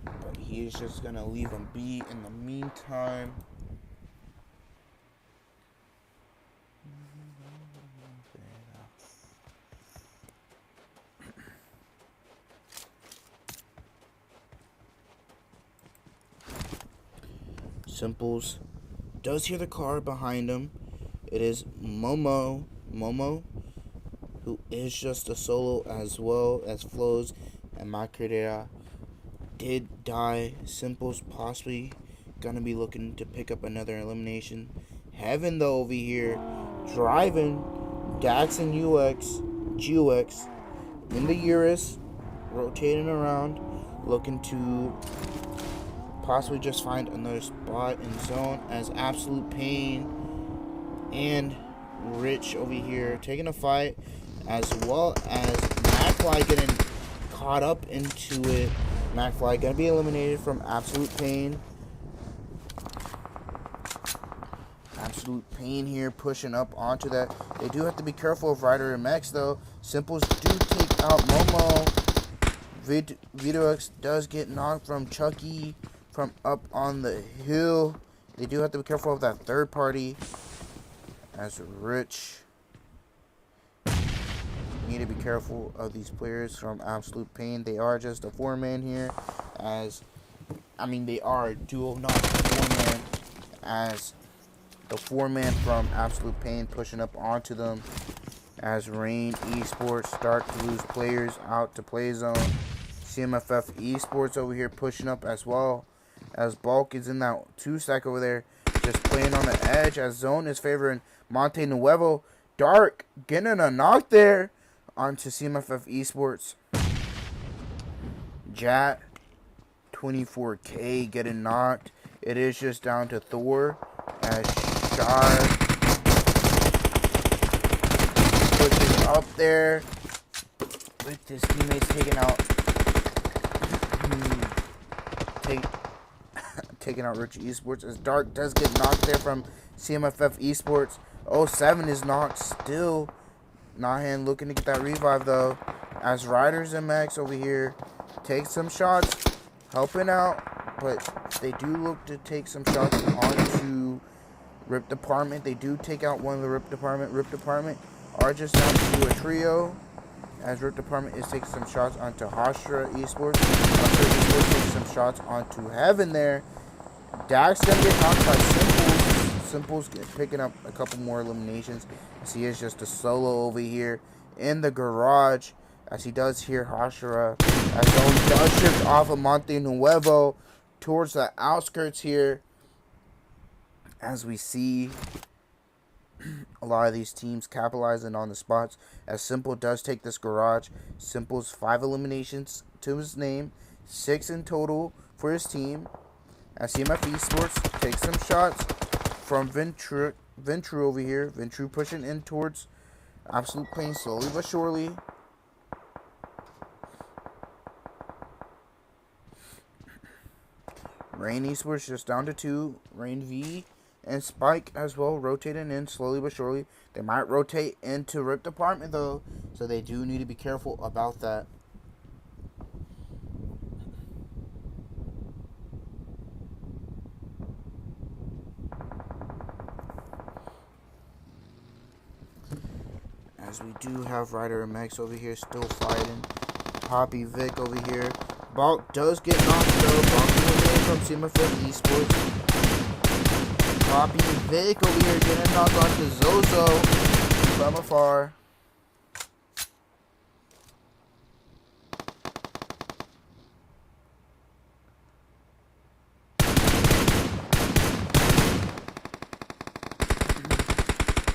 But he is just going to leave him be in the meantime. Simples does hear the car behind him. It is Momo, who is just a solo, as well as Flows and Macredera did die. Simples possibly gonna be looking to pick up another elimination. Heaven though over here driving Dax and GUX in the Eurus, rotating around, looking to possibly just find another spot in zone, as Absolute Pain and Rich over here taking a fight, as well as McFly getting caught up into it. McFly gonna be eliminated from Absolute Pain. Absolute Pain here pushing up onto that. They do have to be careful of Ryder and Max though. Simples do take out Momo. VitoX does get knocked from Chucky from up on the hill. They do have to be careful of that third party, as Rich need to be careful of these players from Absolute Pain. They are just a 4-man here, they are a duo, not a 4-man, as the 4-man from Absolute Pain pushing up onto them, as Rain Esports start to lose players out to play zone. CMF Esports over here pushing up as well, as Bulk is in that 2-stack over there, just playing on the edge, as zone is favoring Monte Nuevo. Dark getting a knock there onto CMF Esports. Jat 24K getting knocked. It is just down to Thor, as Shard pushing up there. with his teammates taking out taking out Rich Esports, as Dark does get knocked there from CMF Esports. 07 is knocked still. Nahan looking to get that revive though, as Riders and Max over here take some shots, helping out, but they do look to take some shots onto Rip Department. They do take out one of the Rip Department. Rip Department are just down to a trio, as Rip Department is taking some shots onto Hashira Esports. Hashira Esports takes some shots onto Heaven there. Dax gonna get knocked by Simples. Simples picking up a couple more eliminations, as he is just a solo over here in the garage, as he does hear Hashira, as Zohnny does shift off of Monte Nuevo towards the outskirts here, as we see a lot of these teams capitalizing on the spots, as Simple does take this garage. Simple's 5 eliminations to his name, 6 in total for his team, as CMF Esports takes some shots from Ventrue over here. Ventrue pushing in towards Absolute Pain slowly but surely. Rain Esports just down to 2. Rain V and Spike as well rotating in slowly but surely. They might rotate into Rip Department though, so they do need to be careful about that. As we do have Ryder and Max over here still fighting. Poppy Vic over here. Balk does get knocked though. Balk in from CMF Esports. Poppy Vic over here getting knocked onto Zozo from afar.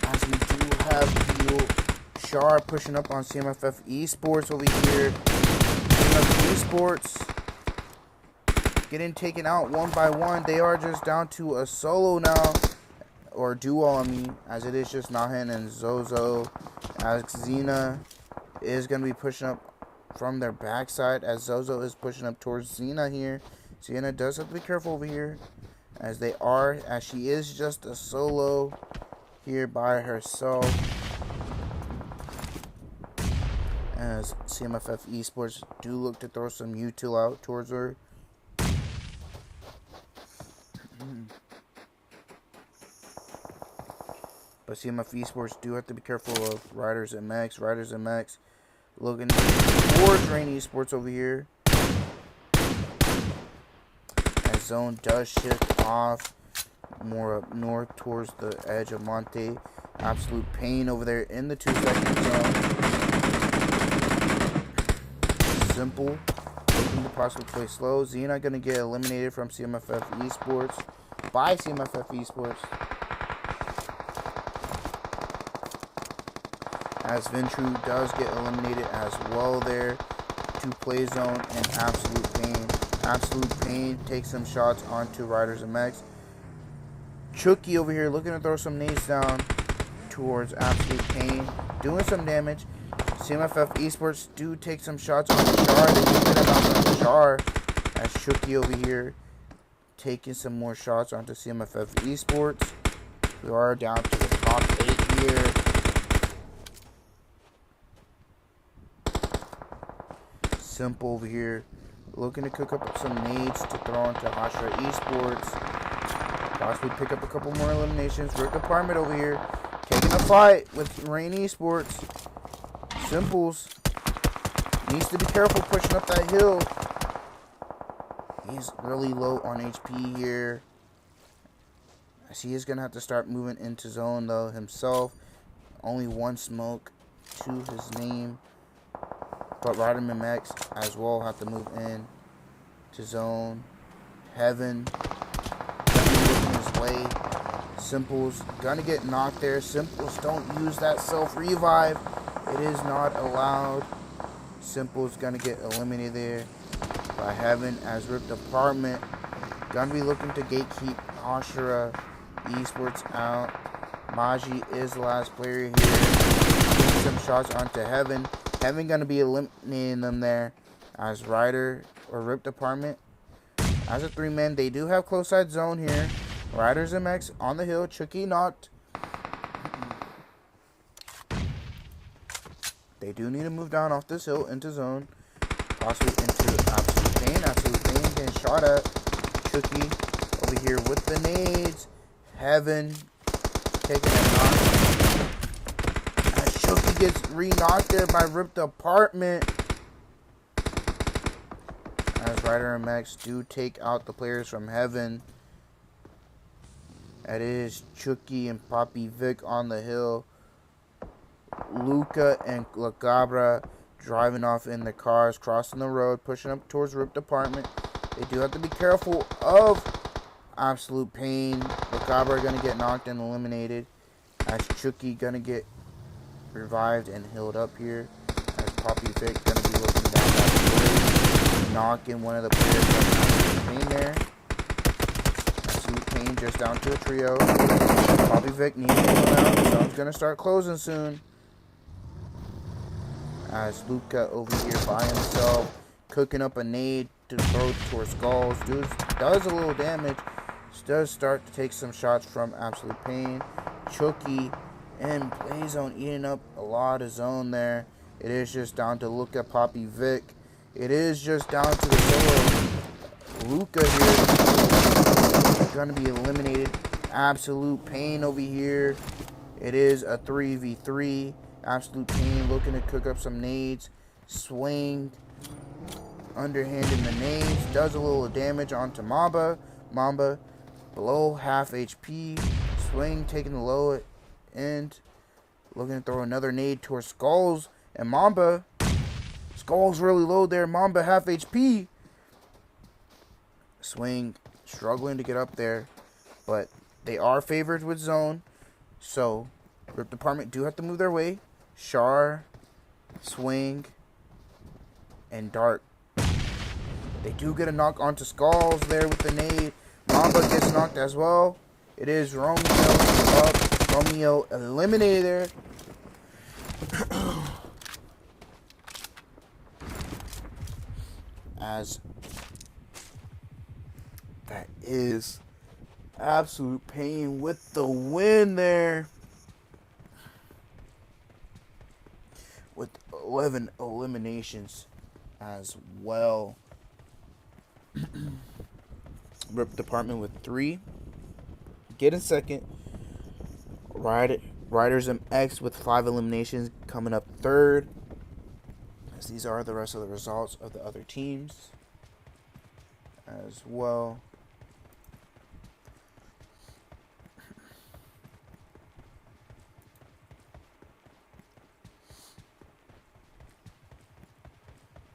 As we do have Char pushing up on CMF Esports over here. CMF Esports getting taken out one by one. They are just down to a solo now, or duo I mean, as it is just Nahan and Zozo, as Xena is going to be pushing up from their backside, as Zozo is pushing up towards Xena here. Xena does have to be careful over here, as she is just a solo here by herself, as CMF Esports do look to throw some util out towards her. But CMF Esports do have to be careful of Riders and Max. Riders and Max looking towards Rain Esports over here, as Zone does shift off more up north towards the edge of Monte. Absolute Pain over there in the 2-second zone. Simple looking to possibly play slow. Xena gonna get eliminated from CMF Esports by CMF Esports, as Ventrue does get eliminated as well there to play zone, and Absolute Pain. Absolute Pain takes some shots onto Riders and Max. Chucky over here looking to throw some nades down towards Absolute Pain, doing some damage. CMF Esports do take some shots on the Char. They do get knocked on the Char, as Chucky over here taking some more shots onto CMF Esports. We are down to the top 8 here. Simple over here looking to cook up some nades to throw into Hashira Esports. Possibly pick up a couple more eliminations. Rick Department over here taking a fight with Rain Esports. Simples needs to be careful pushing up that hill. He's really low on HP here, as he is going to have to start moving into zone though himself. Only 1 smoke to his name. But Ryderman Max as well have to move in to zone. Heaven looking his way. Simples gonna get knocked there. Simples don't use that self-revive. It is not allowed. Simple's gonna get eliminated there by Heaven, as Rip Department gonna be looking to gatekeep Hashira Esports out. Maji is the last player here. Getting some shots onto Heaven. Heaven going to be eliminating them there as Ryder or Rip Department. As a 3-man, they do have close side zone here. Riders MX on the hill. Chucky knocked. They do need to move down off this hill into zone. Possibly into Absolute Pain. Absolute Pain getting shot at. Chucky over here with the nades. Heaven taking a knock. As Chucky gets re-knocked there by Rip Department. As Ryder MX do take out the players from Heaven. That is Chucky and Poppy Vic on the hill. Luca and Lacabra driving off in the cars, crossing the road, pushing up towards Rip Department. They do have to be careful of Absolute Pain. Lacabra going to get knocked and eliminated. As Chucky going to get revived and healed up here. As Poppy Vic going to be looking down that bridge, knocking one of the players from Absolute Pain there. Absolute Pain just down to a trio. Poppy Vic needs to go out. Sun's going to start closing soon. As Luca over here by himself, cooking up a nade to throw towards Skulls. Dude does a little damage. Does start to take some shots from Absolute Pain. Chucky and Play Zone eating up a lot of zone there. It is just down to Luca, Poppy Vic. It is just down to the solo. Luca here going to be eliminated. Absolute Pain over here. It is a 3v3. Absolute Pain looking to cook up some nades. Swing. Underhanding the nades. Does a little damage onto Mamba. Mamba below half HP. Swing taking the low end. Looking to throw another nade towards Skulls. And Mamba. Skulls really low there. Mamba half HP. Swing struggling to get up there. But they are favored with zone. So Rip Department do have to move their way. Char, Swing, and Dart. They do get a knock onto Skulls there with the nade. Mamba gets knocked as well. It is Romeo up. Romeo eliminated there. As that is Absolute Pain with the win there. With 11 eliminations as well. Rip Department with 3. Get in second. Riders MX with 5 eliminations coming up third. As these are the rest of the results of the other teams as well.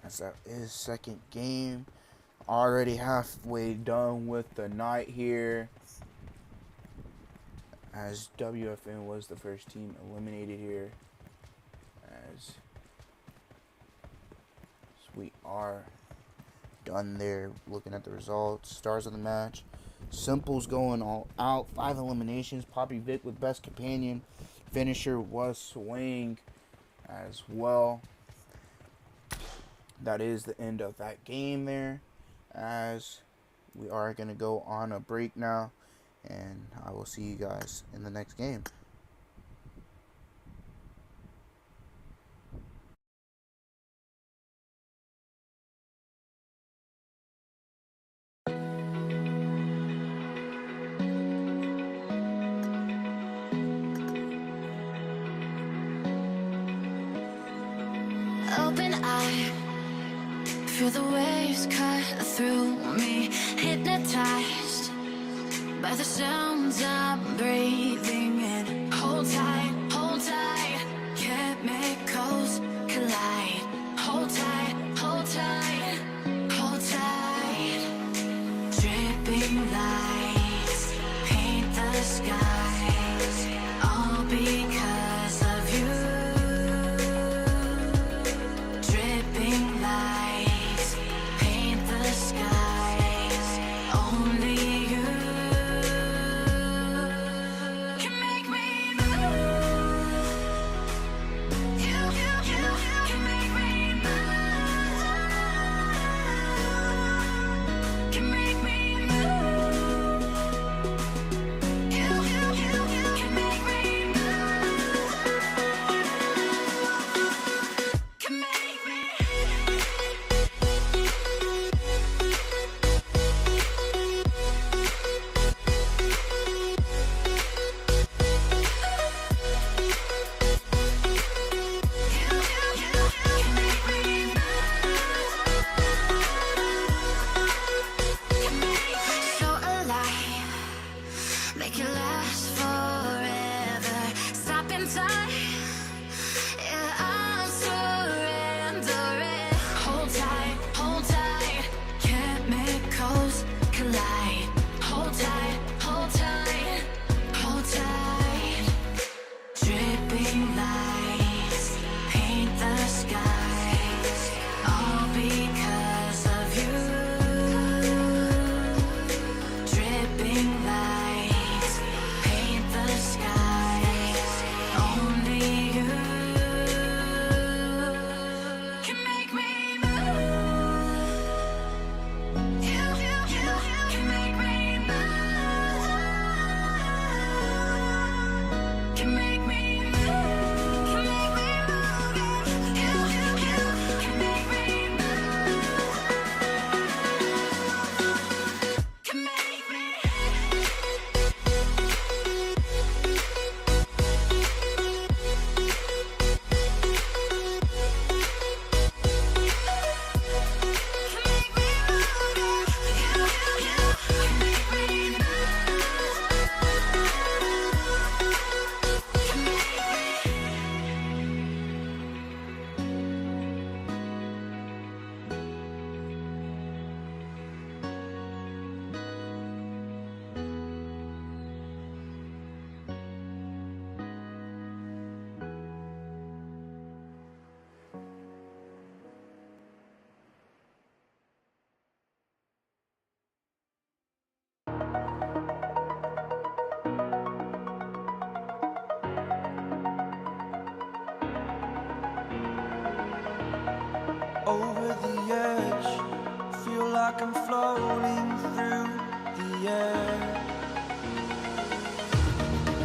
As that is second game. Already halfway done with the night here. As WFN was the first team eliminated here. As we are done there looking at the results. Stars of the match. Simple's going all out. 5 eliminations. Poppy Vic with best companion. Finisher was Swing as well. That is the end of that game there. As we are going to go on a break now. And I will see you guys in the next game. Open eye, feel the waves cut through me, hypnotized by the sounds I'm breathing in. Hold tight, chemicals collide. Hold tight, hold tight, hold tight. Dripping lights paint the skies, all because of you. Dripping lights paint the skies, only you can make me move. You can make like I'm floating through the air.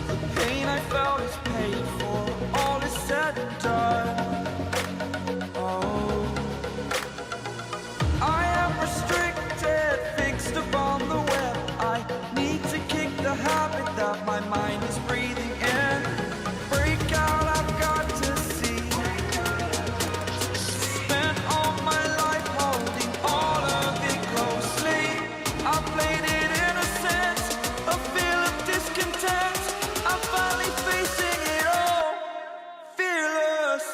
The pain I felt is paid for, all is said and done. Oh, I am restricted, fixed upon the web. I need to kick the habit that my mind is breathing in. Break out, I've got to see. Spent all my life holding all of it closely. I played it innocent, a feel of discontent. I'm finally facing it all, fearless.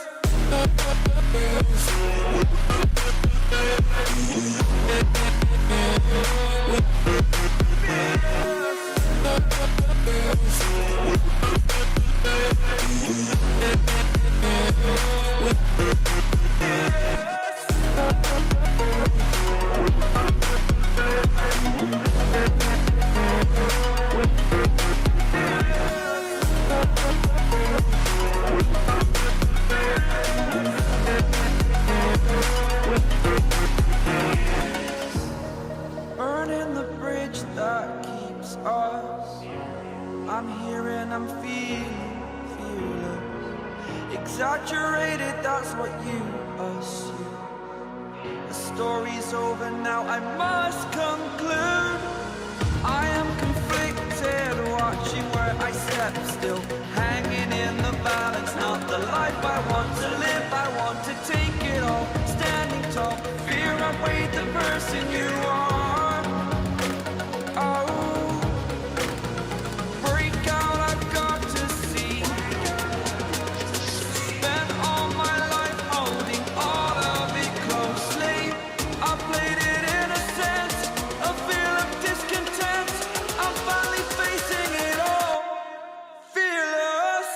Burning the bridge that keeps us. I'm here and I'm feeling fearless. Exaggerated, that's what you assume. The story's over now, I must conclude. I am conflicted, watching where I step still, hanging in the balance. Not the life I want to live, I want to take it all. Standing tall, fear outweighed the person you are. Oh, break out, I've got to see. Spent all my life holding all of it closely. I played it innocent, a feel of discontent. I'm finally facing it all, fearless.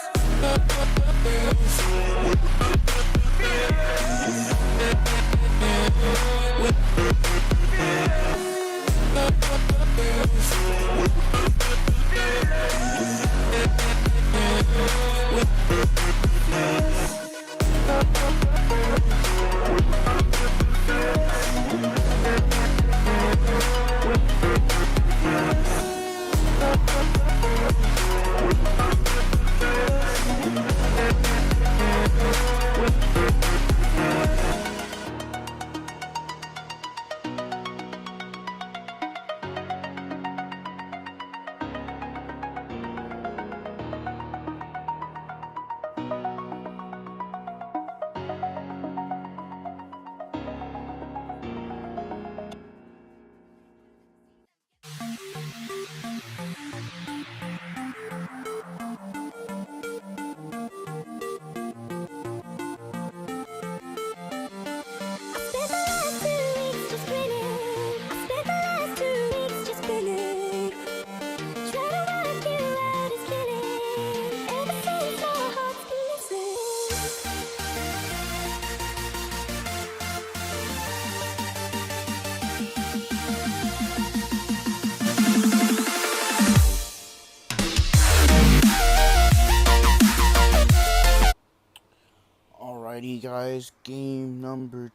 Alrighty, guys, game number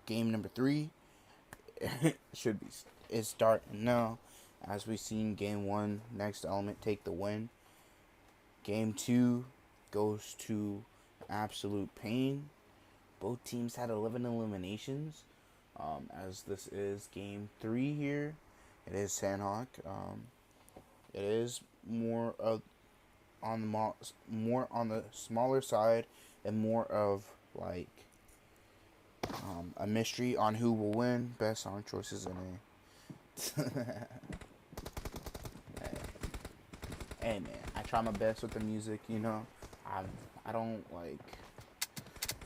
game number 3 is starting now. As we've seen, game 1, Next Element take the win. Game 2 goes to absolute pain. Both teams had 11 eliminations. As this is game 3 here, it is Sandhawk. It is more on the smaller side and more of like a mystery on who will win. Best song choices in a hey man, I try my best with the music, you know. I don't like,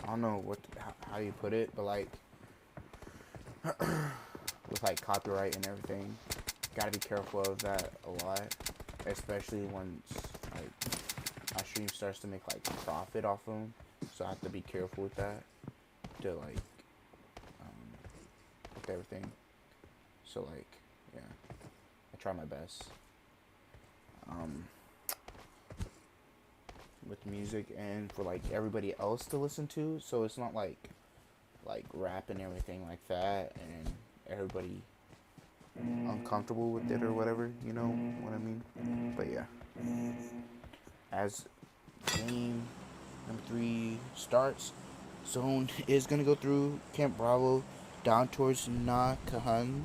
I don't know how you put it, but like with like copyright and everything, gotta be careful of that a lot, especially once like my stream starts to make like profit off of them. So I have to be careful with that, to like with everything. So like, yeah, I try my best with music and for like everybody else to listen to. So it's not like rap and everything like that, and everybody uncomfortable with it or whatever, you know what I mean? But yeah, as game number 3 starts, Zone is going to go through Camp Bravo down towards Nakahun.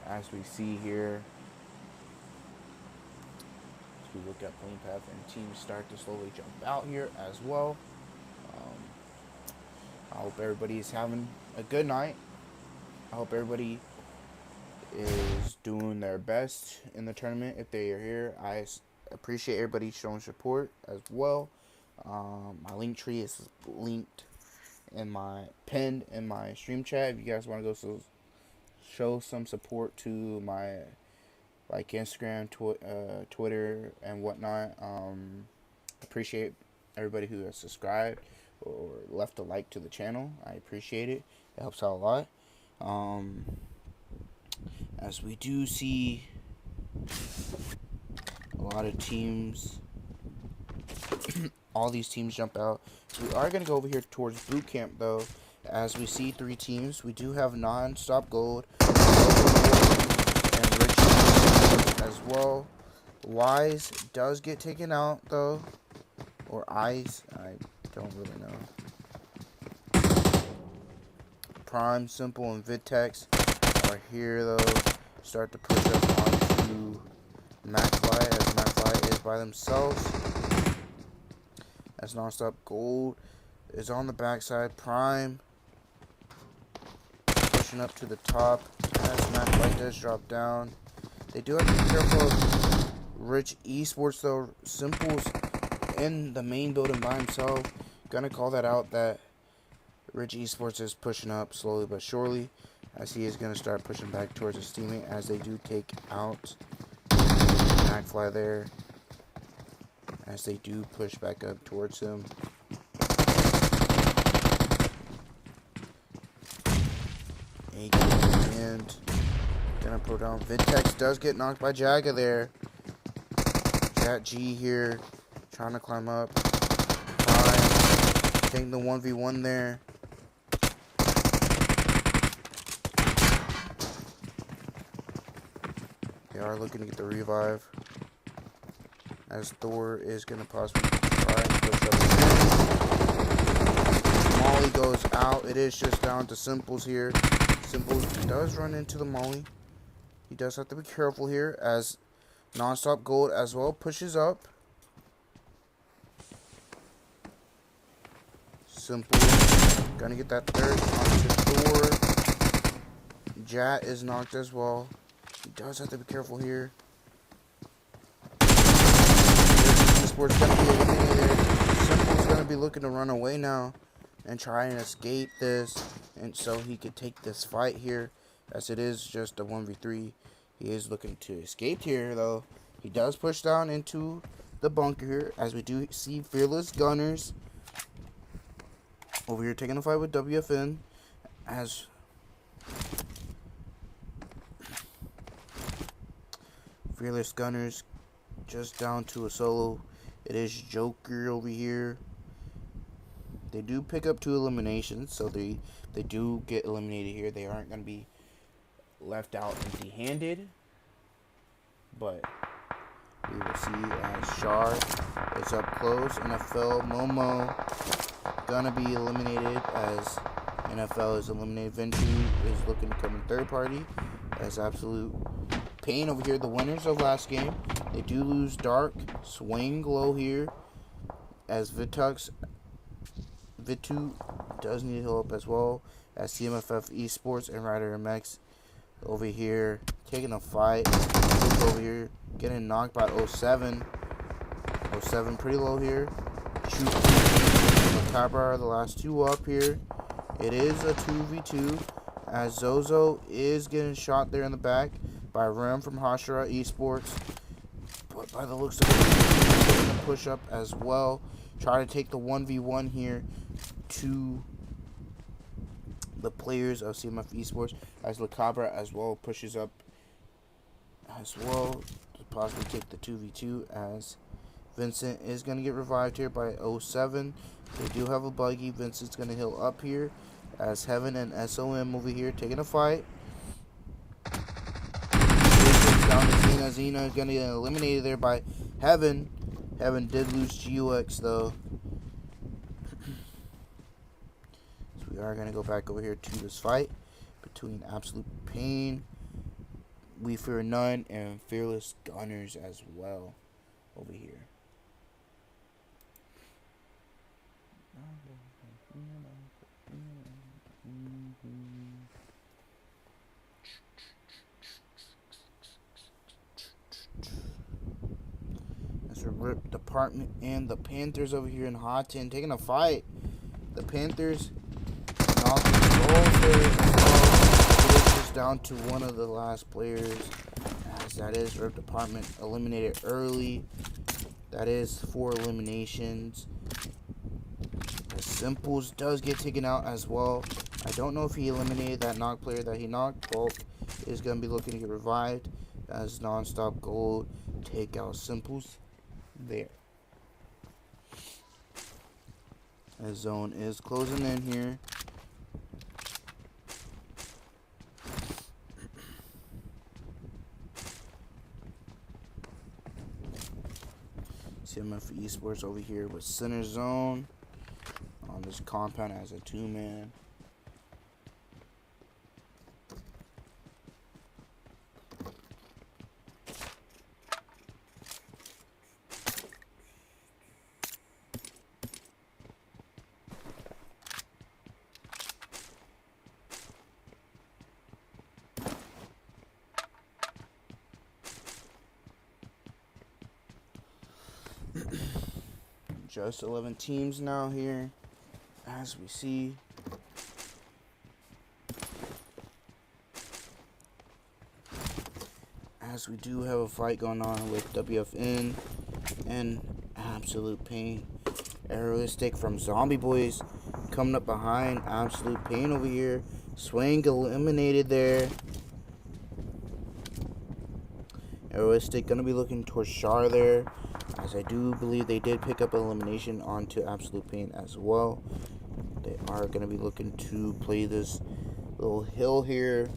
As we see here, as we look at plane path and teams start to slowly jump out here as well. I hope everybody's having a good night. I hope everybody is doing their best in the tournament if they are here. I appreciate everybody showing support as well. My link tree is linked in my pinned in my stream chat. If you guys want to go show some support to my Instagram, Twitter, and whatnot. Appreciate everybody who has subscribed or left a like to the channel. I appreciate it. It helps out a lot. As we do see a lot of teams, all these teams jump out. So we are going to go over here towards boot camp though. As we see 3 teams, we do have NONSTOP Gold and Rich Esports as well. Wise does get taken out though, or Eyes, I don't really know. Prime, Simple, and Vitex are here though. Start to push up onto McFly, as McFly is by themselves. As NONSTOP Gold is on the backside. Prime pushing up to the top as McFly does drop down. They do have to be careful of Rich Esports though. Simple's in the main building by himself. Gonna call that out, that Rich Esports is pushing up slowly but surely, as he is gonna start pushing back towards his teammate as they do take out McFly there, as they do push back up towards him. And gonna put down. Vitex does get knocked by Jaga there. Jat G here trying to climb up. Fine. Taking the 1v1 there. They are looking to get the revive, as Thor is going to possibly try and push up again. Molly goes out. It is just down to Simples here. Simples does run into the Molly. He does have to be careful here, as NONSTOP Gold as well pushes up. Simple gonna get that third onto Thor. Jat is knocked as well. He does have to be careful here. Esports gonna be eliminated. Simple's gonna be looking to run away now and try and escape this, and so he could take this fight here, as it is just a 1v3. He is looking to escape here though. He does push down into the bunker here, as we do see Fearless Gunners over here taking a fight with WFN, as Fearless Gunners just down to a solo. It is Joker over here. They do pick up 2 eliminations, so they do get eliminated here. They aren't going to be left out empty-handed, but we will see as Shar is up close. NFL Momo gonna be eliminated, as NFL is eliminated. Ventrue is looking to come in third party, as Absolute Pain over here, the winners of last game. They do lose Dark, Swing Low here, as Vitu does need help as well, as CMF Esports and Rider MX over here taking a fight. Over here getting knocked by 07. 07 pretty low here. Shoot Macabre, the last 2 up here. It is a 2v2, as Zozo is getting shot there in the back by Rem from Hashira Esports. But by the looks of it, he's going to push up as well. Try to take the 1v1 here to the players of CMF Esports, as Macabre as well pushes up as well to possibly take the 2v2, as Vincent is going to get revived here by 07. They do have a buggy. Vincent's going to heal up here, as Heaven and SOM over here taking a fight. Down to Xena. Xena is going to get eliminated there by Heaven. Heaven did lose GUX though. So we are going to go back over here to this fight between Absolute Pain, We Fear None, and Fearless Gunners as well over here. That's a Rip Department and the Panthers over here in Hot 10 taking a fight. The Panthers knocking goals there as well. It is just down to one of the last players, as that is Rip Department eliminated early. That is 4 eliminations. Simples does get taken out as well. I don't know if he eliminated that knock player that he knocked. Bulk is going to be looking to get revived as NONSTOP Gold take out Simples there. As Zone is closing in here. CMF Esports over here with Center Zone on this compound as a 2-man. Just 11 teams now here, as we see. As we do have a fight going on with WFN and Absolute Pain. Aeroistic from Zombie Boys coming up behind Absolute Pain over here. Swing eliminated there. Aeroistic going to be looking towards Char there, as I do believe they did pick up elimination onto Absolute Pain as well. They are going to be looking to play this little hill here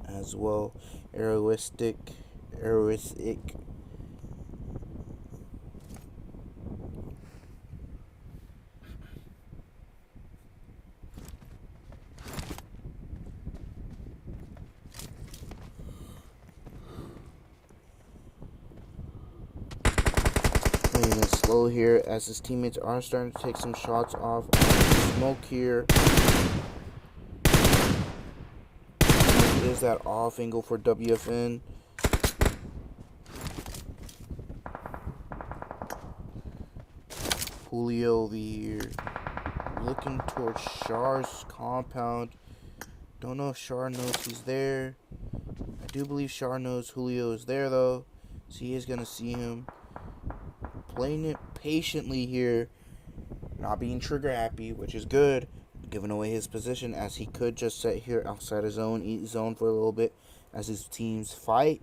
as well. Aeroistic. Playing it slow here as his teammates are starting to take some shots off. Smoke here. Is that off angle for WFN? Julio over here looking towards Char's compound. Don't know if Char knows he's there. I do believe Char knows Julio is there though, so he is gonna see him. Playing it patiently here, not being trigger happy, which is good. Giving away his position, as he could just sit here outside his zone, eat zone for a little bit as his teams fight,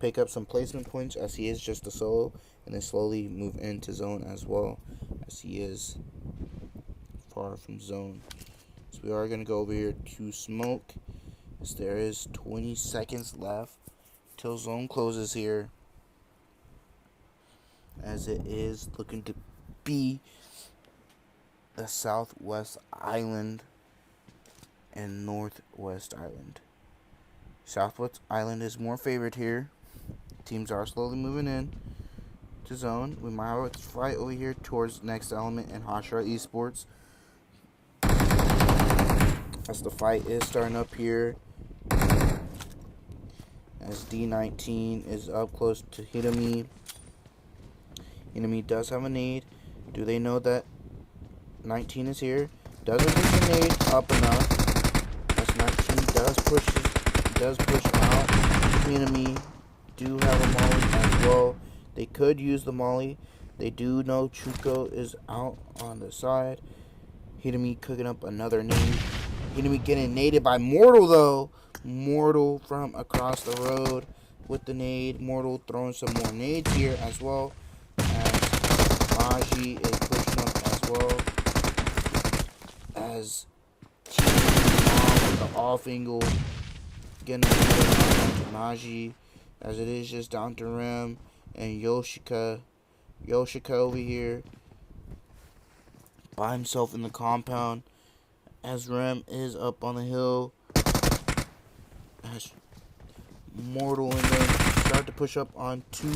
pick up some placement points as he is just a solo, and then slowly move into zone as well, as he is far from zone. So we are going to go over here to smoke, as there is 20 seconds left till zone closes here, as it is looking to be the Southwest Island and Northwest Island. Southwest Island is more favored here. Teams are slowly moving in to zone. We might have a fight over here towards next element in Hashira Esports, as the fight is starting up here, as D19 is up close to Hitami. Hitami does have a nade. Do they know that 19 is here? Doesn't get the nade up enough, as 19 does push out. Enemy do have a molly as well. They could use the molly. They do know Chuko is out on the side. Hitami cooking up another nade. Hitami getting naded by Mortal though. Mortal from across the road with the nade. Mortal throwing some more nades here as well, as Maji is pushing up as well. As with the off angle, getting the Maji, as it is just down to Rim and Yoshika over here by himself in the compound, as Rim is up on the hill, as Mortal and then start to push up onto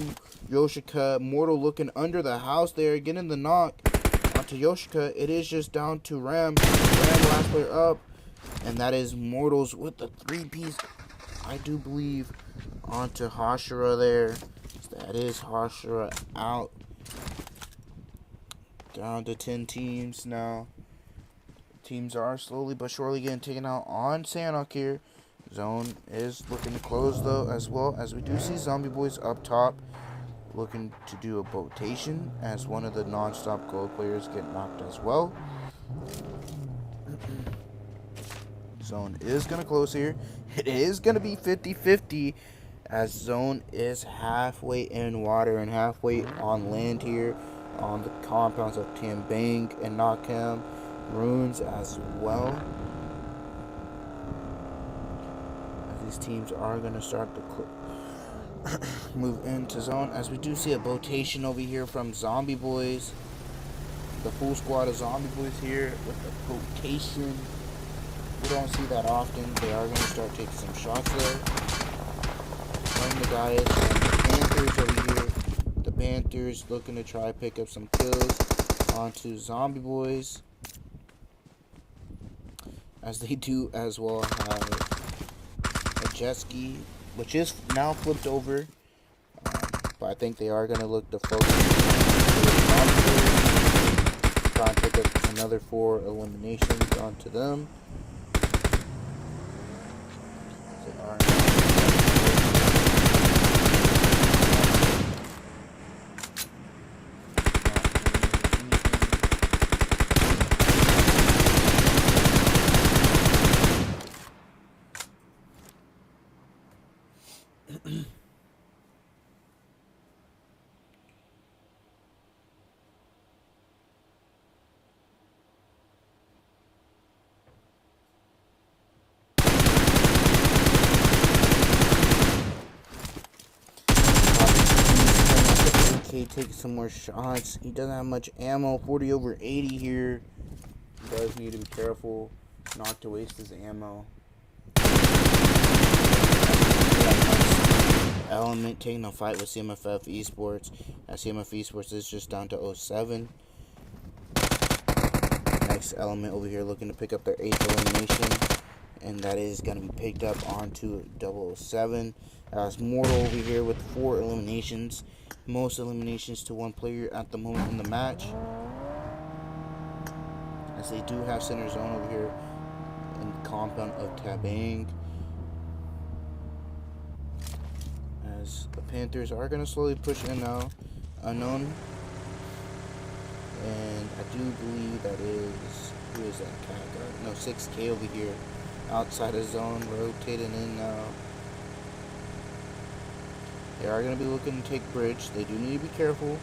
Yoshika. Mortal looking under the house there, getting the knock onto Yoshika. It is just down to Ram. Ram, last player up, and that is Mortals with the 3-piece, I do believe, onto Hashira there. That is Hashira out. Down to 10 teams now. Teams are slowly but surely getting taken out on Sanok here. Zone is looking to close though, as well as we do see Zombie Boys up top looking to do a rotation as one of the non-stop gold players get knocked as well. Zone is going to close here. It is going to be 50-50 as Zone is halfway in water and halfway on land here on the compounds of Tambang and Nakam Runes as well. These teams are going to start to move into zone, as we do see a rotation over here from Zombie Boys. The full squad of Zombie Boys here with the rotation. We don't see that often. They are going to start taking some shots there. And the guys from the Panthers over here. The Panthers looking to try to pick up some kills onto Zombie Boys, as they do as well have jet ski, which is now flipped over, but I think they are going to look to focus on try and pick up another 4 eliminations onto them. They are take some more shots. He doesn't have much ammo. 40 over 80 here. He does need to be careful not to waste his ammo. Element taking a fight with CMF Esports, as CMF Esports is just down to 07. Next Element over here looking to pick up their 8th elimination, and that is going to be picked up onto 007. As Mortal over here with 4 eliminations. Most eliminations to one player at the moment in the match, as they do have center zone over here in the compound of Tabang, as the Panthers are going to slowly push in now. Unknown, and I do believe that is, who is that cat guard? No, 6K over here outside of zone, rotating in now. They are going to be looking to take bridge. They do need to be careful,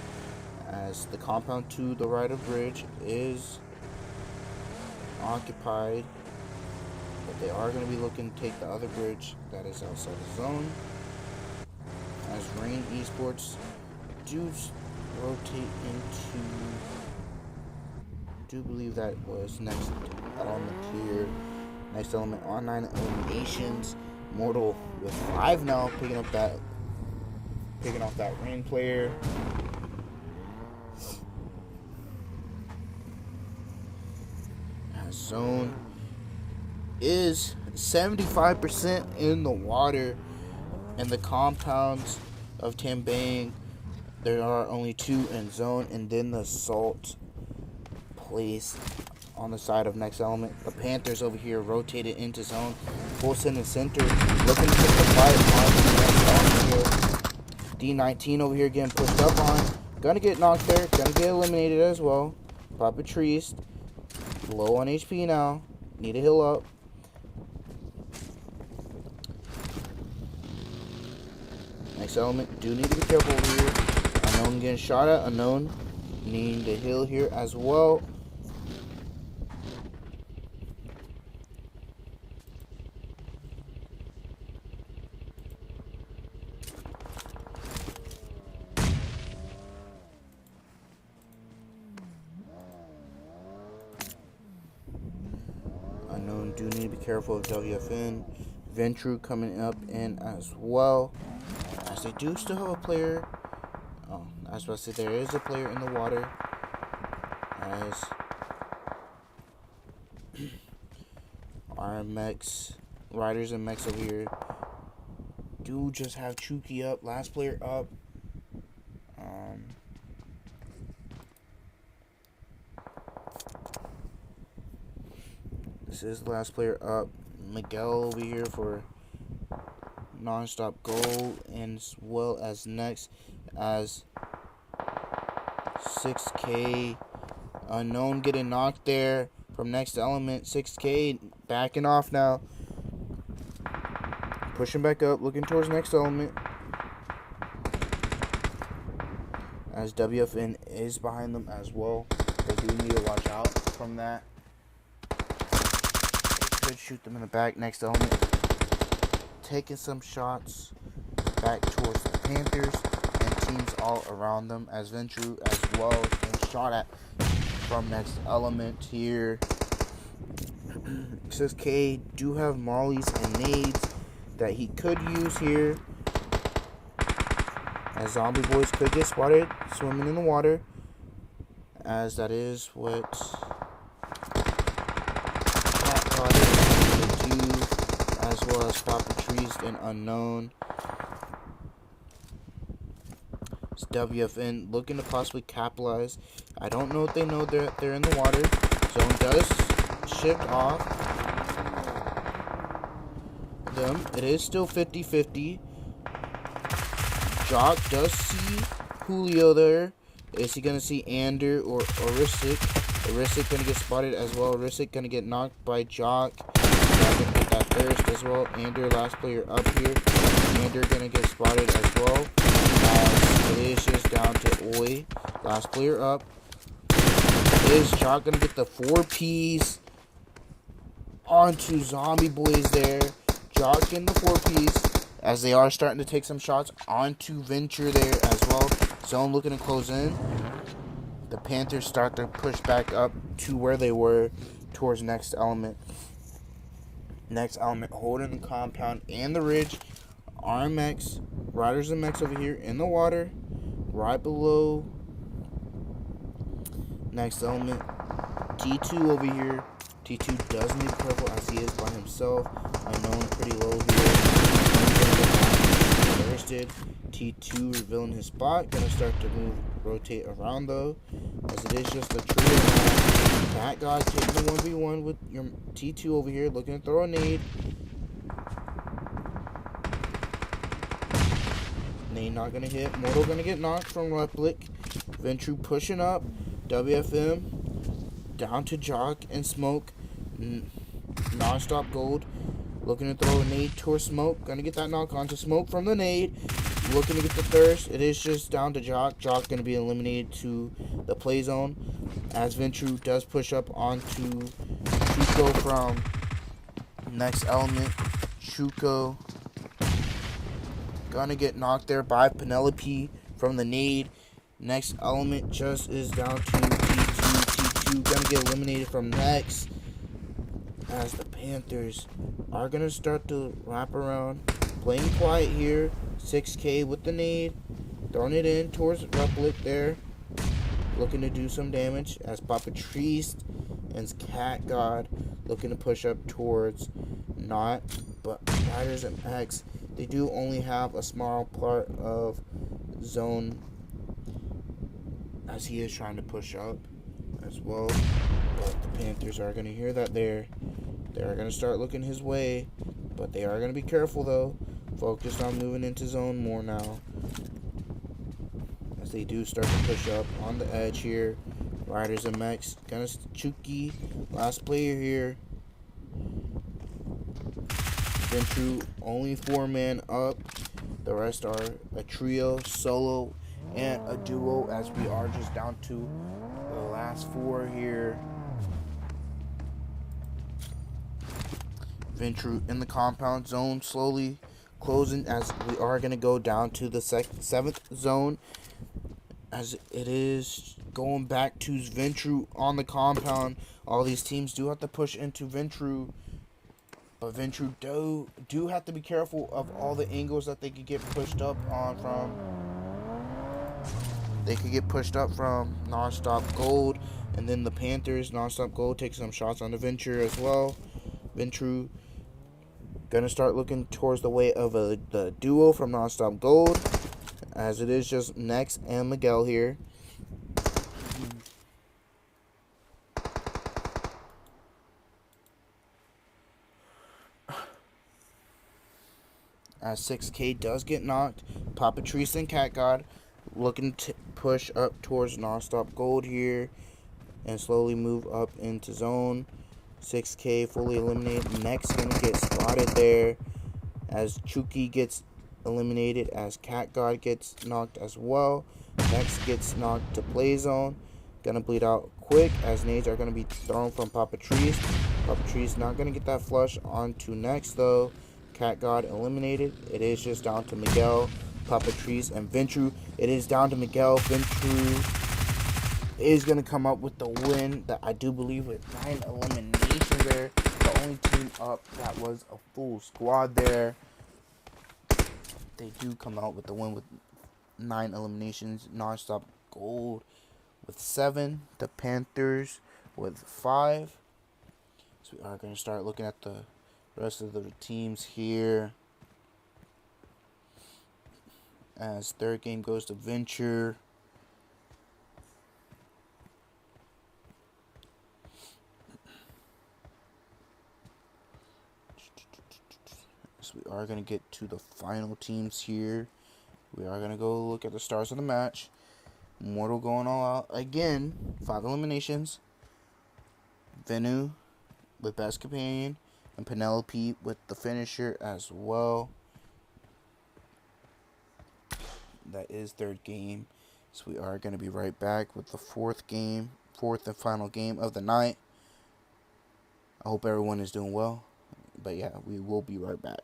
as the compound to the right of bridge is occupied. But they are going to be looking to take the other bridge that is outside the zone. As Rain Esports do rotate into, I do believe that was next element here. Next element on 9 eliminations. Mortal with 5 now, picking off that Rain player. Zone is 75% in the water, and the compounds of Tambang, there are only 2 in zone, and then the salt place on the side of next element. The Panthers over here rotated into zone, full center, looking to put the fight on the next element here. D19 over here getting pushed up on. Gonna get knocked there. Gonna get eliminated as well. Papa Trees. Low on HP now. Need to heal up. Next element. Do need to be careful over here. Unknown getting shot at. Unknown needing to heal here as well. Unknown do need to be careful of WFN. Ventrue coming up in as well, as they do still have a player. Oh, I was about to say there is a player in the water, as our mechs, riders and mechs over here do just have Chuki up, last player up. This is the last player up. Miguel over here for NONSTOP gold, and as well as next as 6K. Unknown getting knocked there from Next Element. 6K backing off now. Pushing back up, looking towards Next Element. As WFN is behind them as well. They do need to watch out from that. Could shoot them in the back. Next Element taking some shots back towards the Panthers and teams all around them, as Ventrue as well is being shot at from Next Element here. 6K do have mollies and nades that he could use here, as zombie boys could get spotted swimming in the water, as that is what they do, as well as Pop the Trees and Unknown. It's WFN looking to possibly capitalize. I don't know if they know they're in the water. Zone does shift off them. It is still 50-50. Jock does see Julio there. Is he going to see Ander or Risic? Risic going to get spotted as well. Risic going to get knocked by Jock. Jock going to get that thirst as well. Ander, last player up here. Ander going to get spotted as well. It is just down to Oi. Last player up. Is Jock going to get the 4 Ps onto Zombie Boys there. Jock in the 4 Ps, as they are starting to take some shots onto Ventrue there as well. Zone looking to close in. The Panthers start to push back up to where they were towards Next Element. Next Element holding the compound and the ridge. RMX, Riders and Mechs over here in the water, right below Next Element. T2 over here. T2 does need to be careful as he is by himself. Unknown pretty low here. Thirsted. T2 revealing his spot. Gonna start to rotate around though, as it is just a trio now. That guy taking the 1v1 with your T2 over here, looking to throw a nade. Nade not gonna hit. Mortal gonna get knocked from Replic. Ventrue pushing up. WFM down to Jock and Smoke. NONSTOP gold. Looking to throw a nade towards Smoke. Gonna get that knock onto Smoke from the nade. Looking to get the thirst. It is just down to Jock. Jock gonna be eliminated to the play zone, as Ventrue does push up onto Chuko from Next Element. Chuko gonna get knocked there by Penelope from the nade. Next Element just is down to T2. T2 gonna get eliminated from Next, as the Panthers are gonna start to wrap around, playing quiet here. 6K with the nade, throwing it in towards Replic there, looking to do some damage, as Papa Trees and Cat God looking to push up towards Not, but Riders and X, they do only have a small part of zone, as he is trying to push up as well. But the Panthers are going to hear that there. They are going to start looking his way, but they are going to be careful though. Focused on moving into zone more now, as they do start to push up on the edge here. Riders and Mechs gonna Chuki, last player here. Ventrue only 4-man up. The rest are a trio, solo, and a duo, as we are just down to the last 4 here. Ventrue in the compound zone, slowly closing, as we are going to go down to the 7th zone, as it is going back to Ventrue on the compound. All these teams do have to push into Ventrue, but Ventrue do have to be careful of all the angles that they could get pushed up on from. They could get pushed up from NONSTOP Gold, and then the Panthers. NONSTOP Gold takes some shots on the Ventrue as well. Ventrue gonna start looking towards the way of the duo from NONSTOP Gold, as it is just Nex and Miguel here. As 6K does get knocked, Papatrice and Cat God looking to push up towards NONSTOP Gold here and slowly move up into zone. 6K fully eliminated. Next gonna get spotted there as Chuki gets eliminated, as Cat God gets knocked as well. Next gets knocked to play zone. Gonna bleed out quick as nades are gonna be thrown from Papatrice. Papatrice not gonna get that flush onto Next though. Cat God eliminated. It is just down to Miguel, Papatrice, and Ventrue. It is down to Miguel. Ventrue is going to come up with the win that I do believe with 9 eliminations there. The only team up that was a full squad there. They do come out with the win with 9 eliminations. NONSTOP Gold with 7. The Panthers with 5. So we are going to start looking at the rest of the teams here, as third game goes to Ventrue. So we are going to get to the final teams here. We are going to go look at the stars of the match. Mortal going all out again, 5 eliminations. Venue with best companion, and Penelope with the finisher as well. That is third game. So we are going to be right back with the fourth and final game of the night. I hope everyone is doing well. But yeah, we will be right back.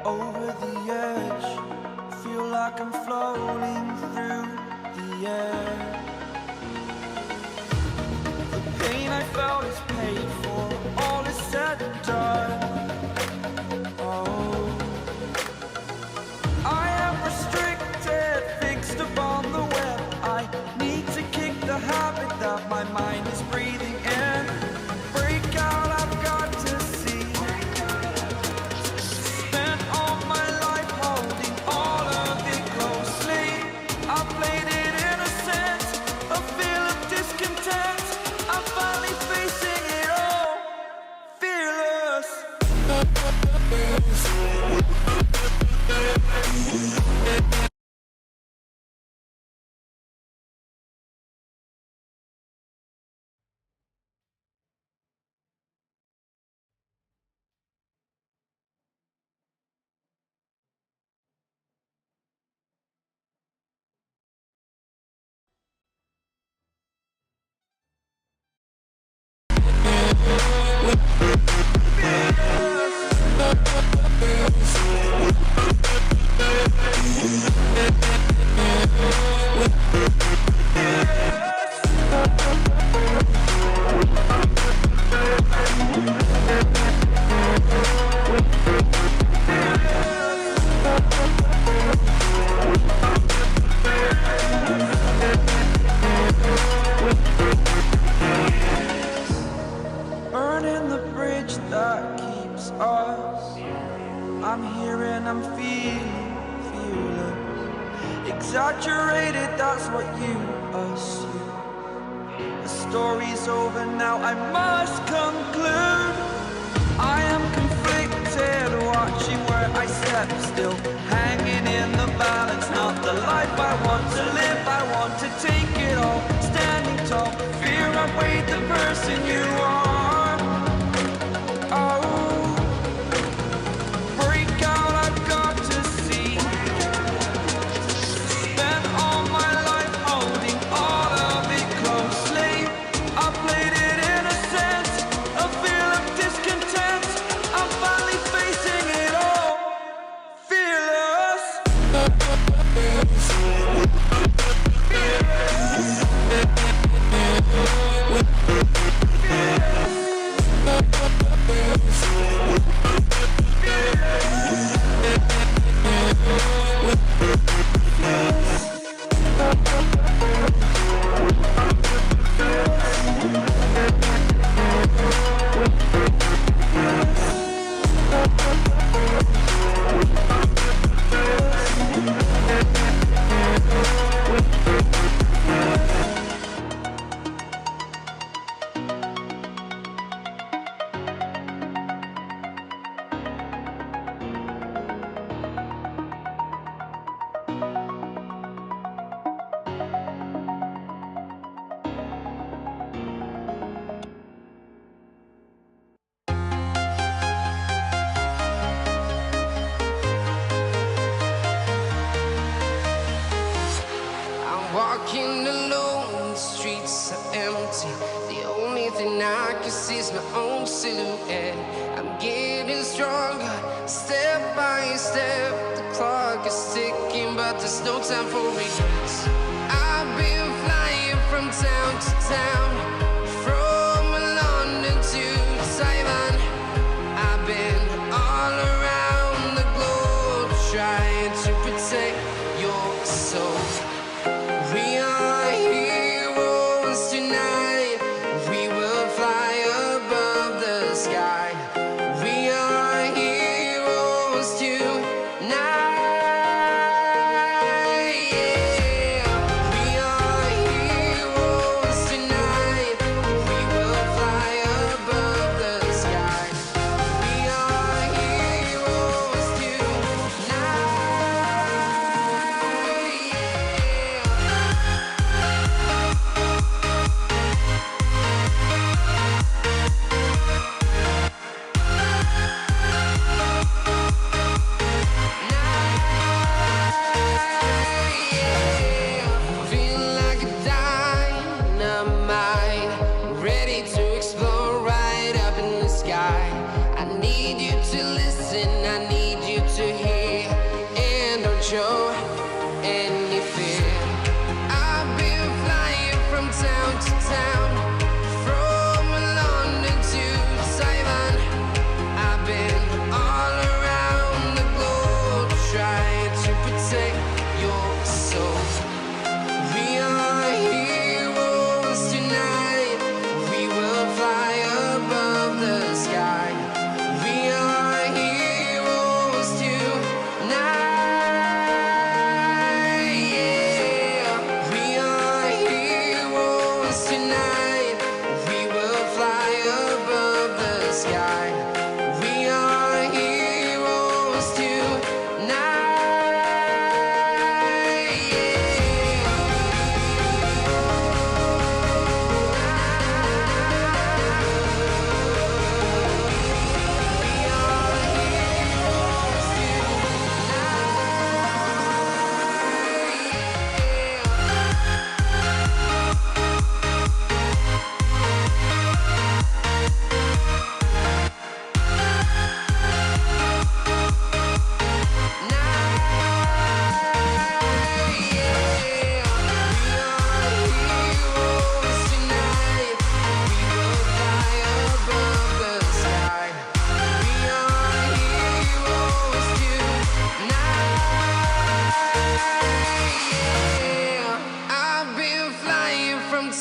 Over the edge, feel like I'm floating through the air. The pain I felt is paid for, all is said and done. Oh, I am restricted, fixed upon the web. I need to kick the habit that my mind is breathing in. Break out, I've got to see. what you assume. The story's over now, I must conclude. I am conflicted, watching where I step still, hanging in the balance, not the life I want to live. I want to take it all, standing tall, fear outweighed the person you are. Oh, break out, I've got to see. Spent all my life holding all of it closely. I played it innocent, a feel of discontent. I'm finally facing it all, fearless. Walking alone, the streets are empty. The only thing I can see is my own silhouette. I'm getting stronger, step by step. The clock is ticking, but there's no time for regrets. I've been flying from town to town, from London to Taiwan. I've been all around the globe, trying to protect your soul. We are heroes tonight. We will fly above the sky. We are heroes tonight. Yeah. We are heroes tonight. We will fly above the sky. We are heroes tonight. Feel like a dynamite, ready to explode right up in the sky. I need you to listen, I need you to hear, and don't show any fear. I've been flying from town to town, from London to Taiwan. I've been all around the globe, trying to protect your soul. We are heroes tonight. We will fly above the sky. We are heroes tonight. Yeah. We are heroes tonight. We will fly above the sky. We are heroes tonight.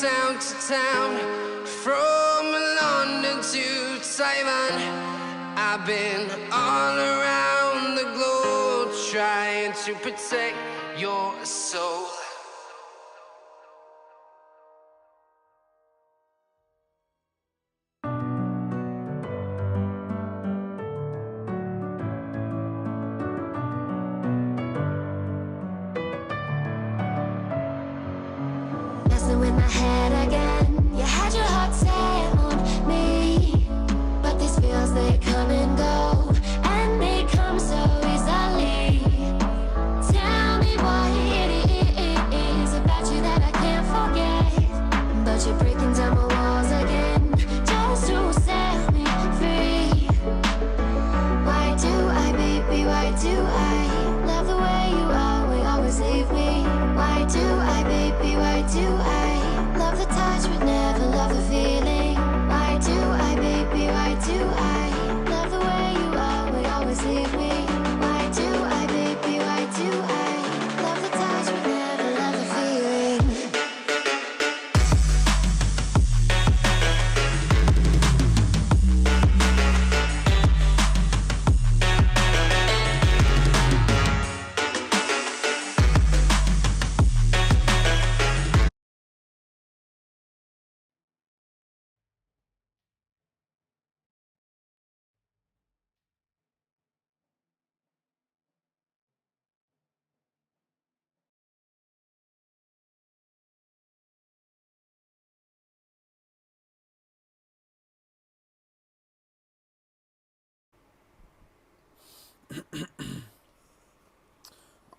Town to town, from London to Taiwan. I've been all around the globe, trying to protect your soul.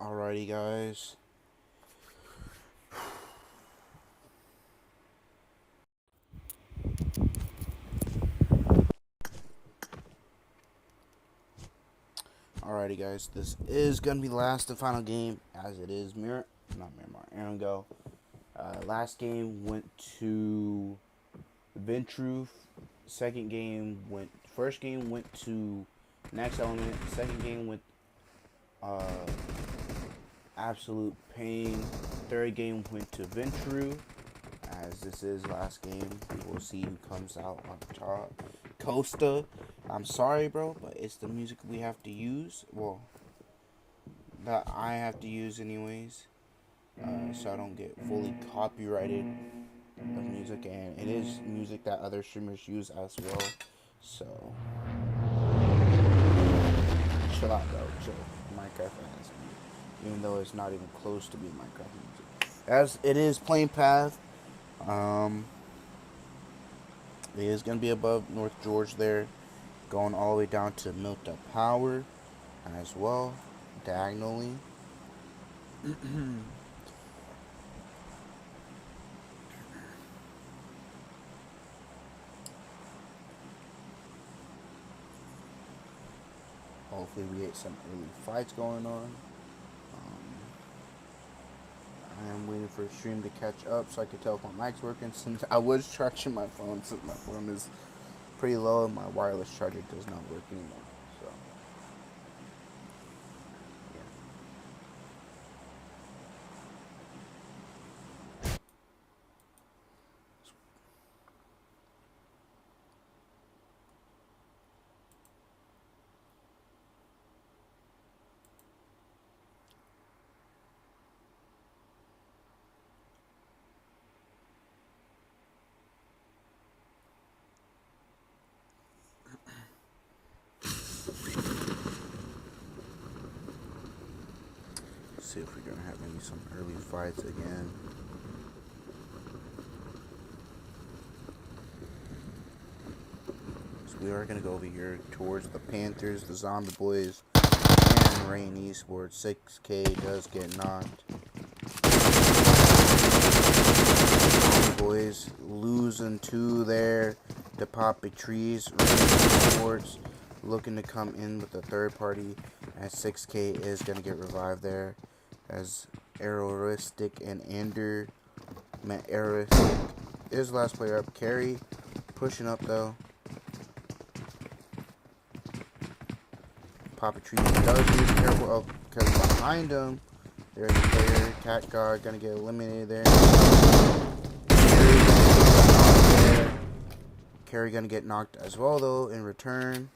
Alrighty, guys. Alrighty, guys. This is gonna be the last and final game, as it is Aaron Go. Last game went to Ventrue. First game went to Next Element. Second game went Absolute Pain. Third game went to Ventrue. As this is last game, we will see who comes out on top. Costa, I'm sorry, bro, but it's the music we have to use. Well, that I have to use anyways, so I don't get fully copyrighted of music, and it is music that other streamers use as well. So chill out, bro. Chill. Minecraft has me, even though it's not even close to being Minecraft music. As it is Plain Path. It is going to be above North George there, going all the way down to Milta Power as well, diagonally. Hopefully we get some early fights going on. I am waiting for a stream to catch up so I can tell if my mic's working, since I was charging my phone, since my phone is pretty low and my wireless charger does not work anymore. So see if we're gonna have some early fights again. So we are gonna go over here towards the Panthers, the Zombie Boys, and Rain Esports. 6K does get knocked. Zombie Boys losing 2 there to Poppy Trees. Rain Esports looking to come in with the third party, as 6K is gonna get revived there. As Aeroristic and Ender met Aeroristic is the last player up. Carry pushing up though. Papa Tree does need to be careful of, because behind him there's a player. Cat God gonna get eliminated there. Carry gonna get knocked as well though in return.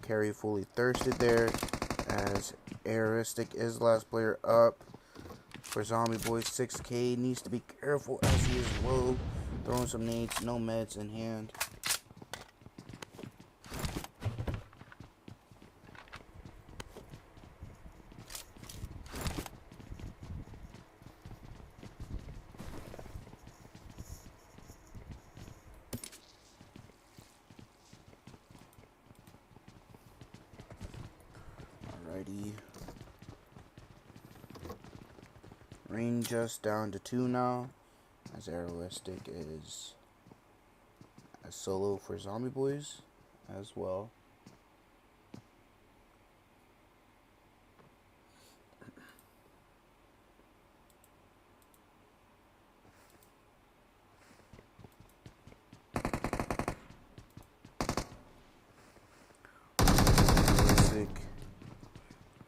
Carry fully thirsted there, as Aeristic is the last player up for Zombie Boys. 6K needs to be careful as he is low, throwing some nades, no meds in hand. Alrighty. Rain just down to 2 now, as Aeroistic is a solo for Zombie Boys as well.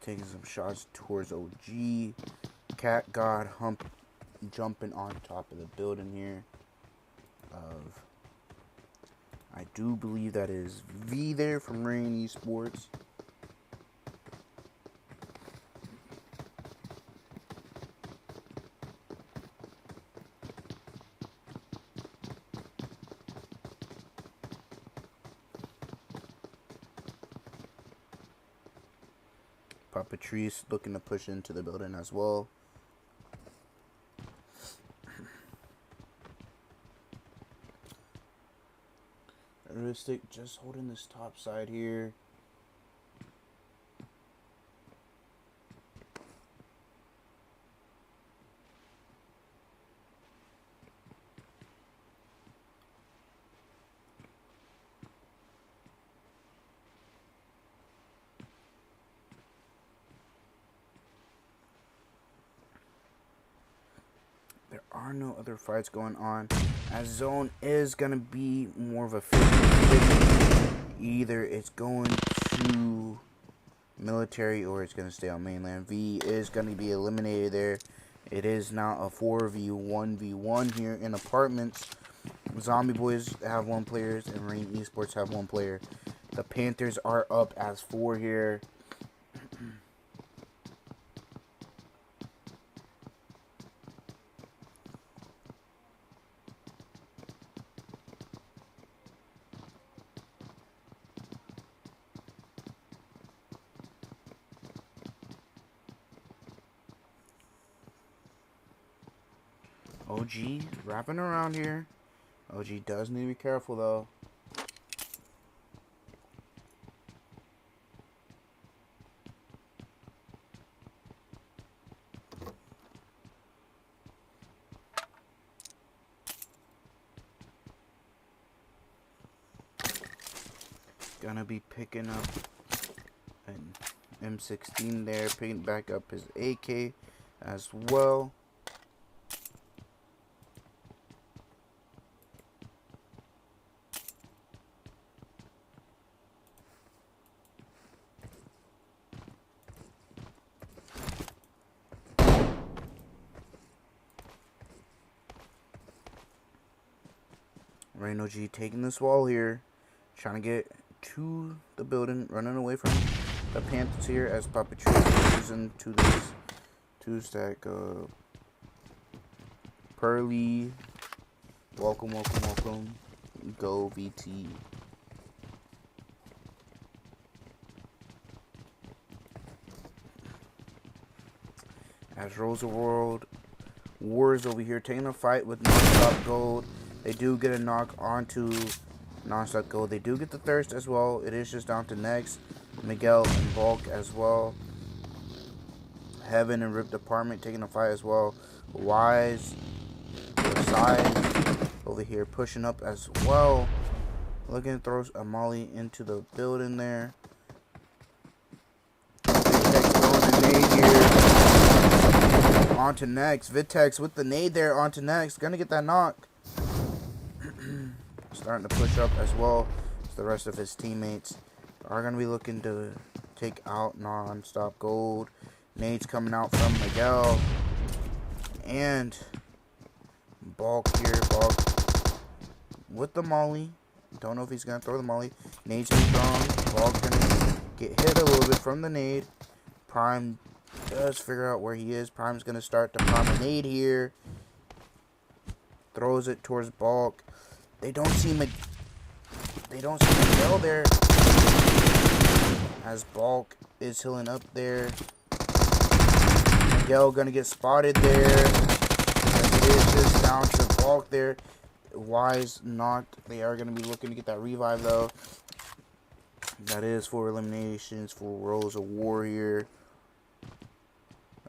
Taking some shots towards OG. Cat God jumping on top of the building here. I do believe that is V there from Rain Esports. Patrice looking to push into the building as well. Realistic, just holding this top side here. There are no other fights going on, as zone is going to be more of a 50-50. Either it's going to military or it's going to stay on mainland. V is going to be eliminated there. It is now a 4v1v1 here in apartments. Zombie Boys have 1 player and Rain Esports have 1 player. The Panthers are up as 4 here. OG wrapping around here. OG does need to be careful though. Gonna be picking up an M16 there, picking back up his AK as well. Rain OG taking this wall here, trying to get to the building, running away from the Panthers here as Papa Tree goes into this 2-stack. Pearly, welcome, welcome, welcome. Go VT. As Rosa World Wars over here taking a fight with NONSTOP Gold. They do get a knock onto NONSTOP Gold. They do get the Thirst as well. It is just down to Next, Miguel, and Bulk as well. Heaven and Ripped Apartment taking a fight as well. Wise, the side over here pushing up as well. Looking to throw a molly into the building there. Vitex throwing a nade here. Onto Next. Vitex with the nade there onto Next. Gonna get that knock. Starting to push up as well as the rest of his teammates are going to be looking to take out NONSTOP Gold. Nades coming out from Miguel and Bulk here. Bulk with the molly. Don't know if he's going to throw the molly. Nade's been thrown. Bulk going to get hit a little bit from the nade. Prime does figure out where he is. Prime's going to start to prime a nade here. Throws it towards Bulk. They don't see Miguel there, as Bulk is healing up there. Miguel gonna get spotted there, as it is just down to Bulk there. Wise knocked. They are gonna be looking to get that revive though. That is 4 eliminations for Rose of War here.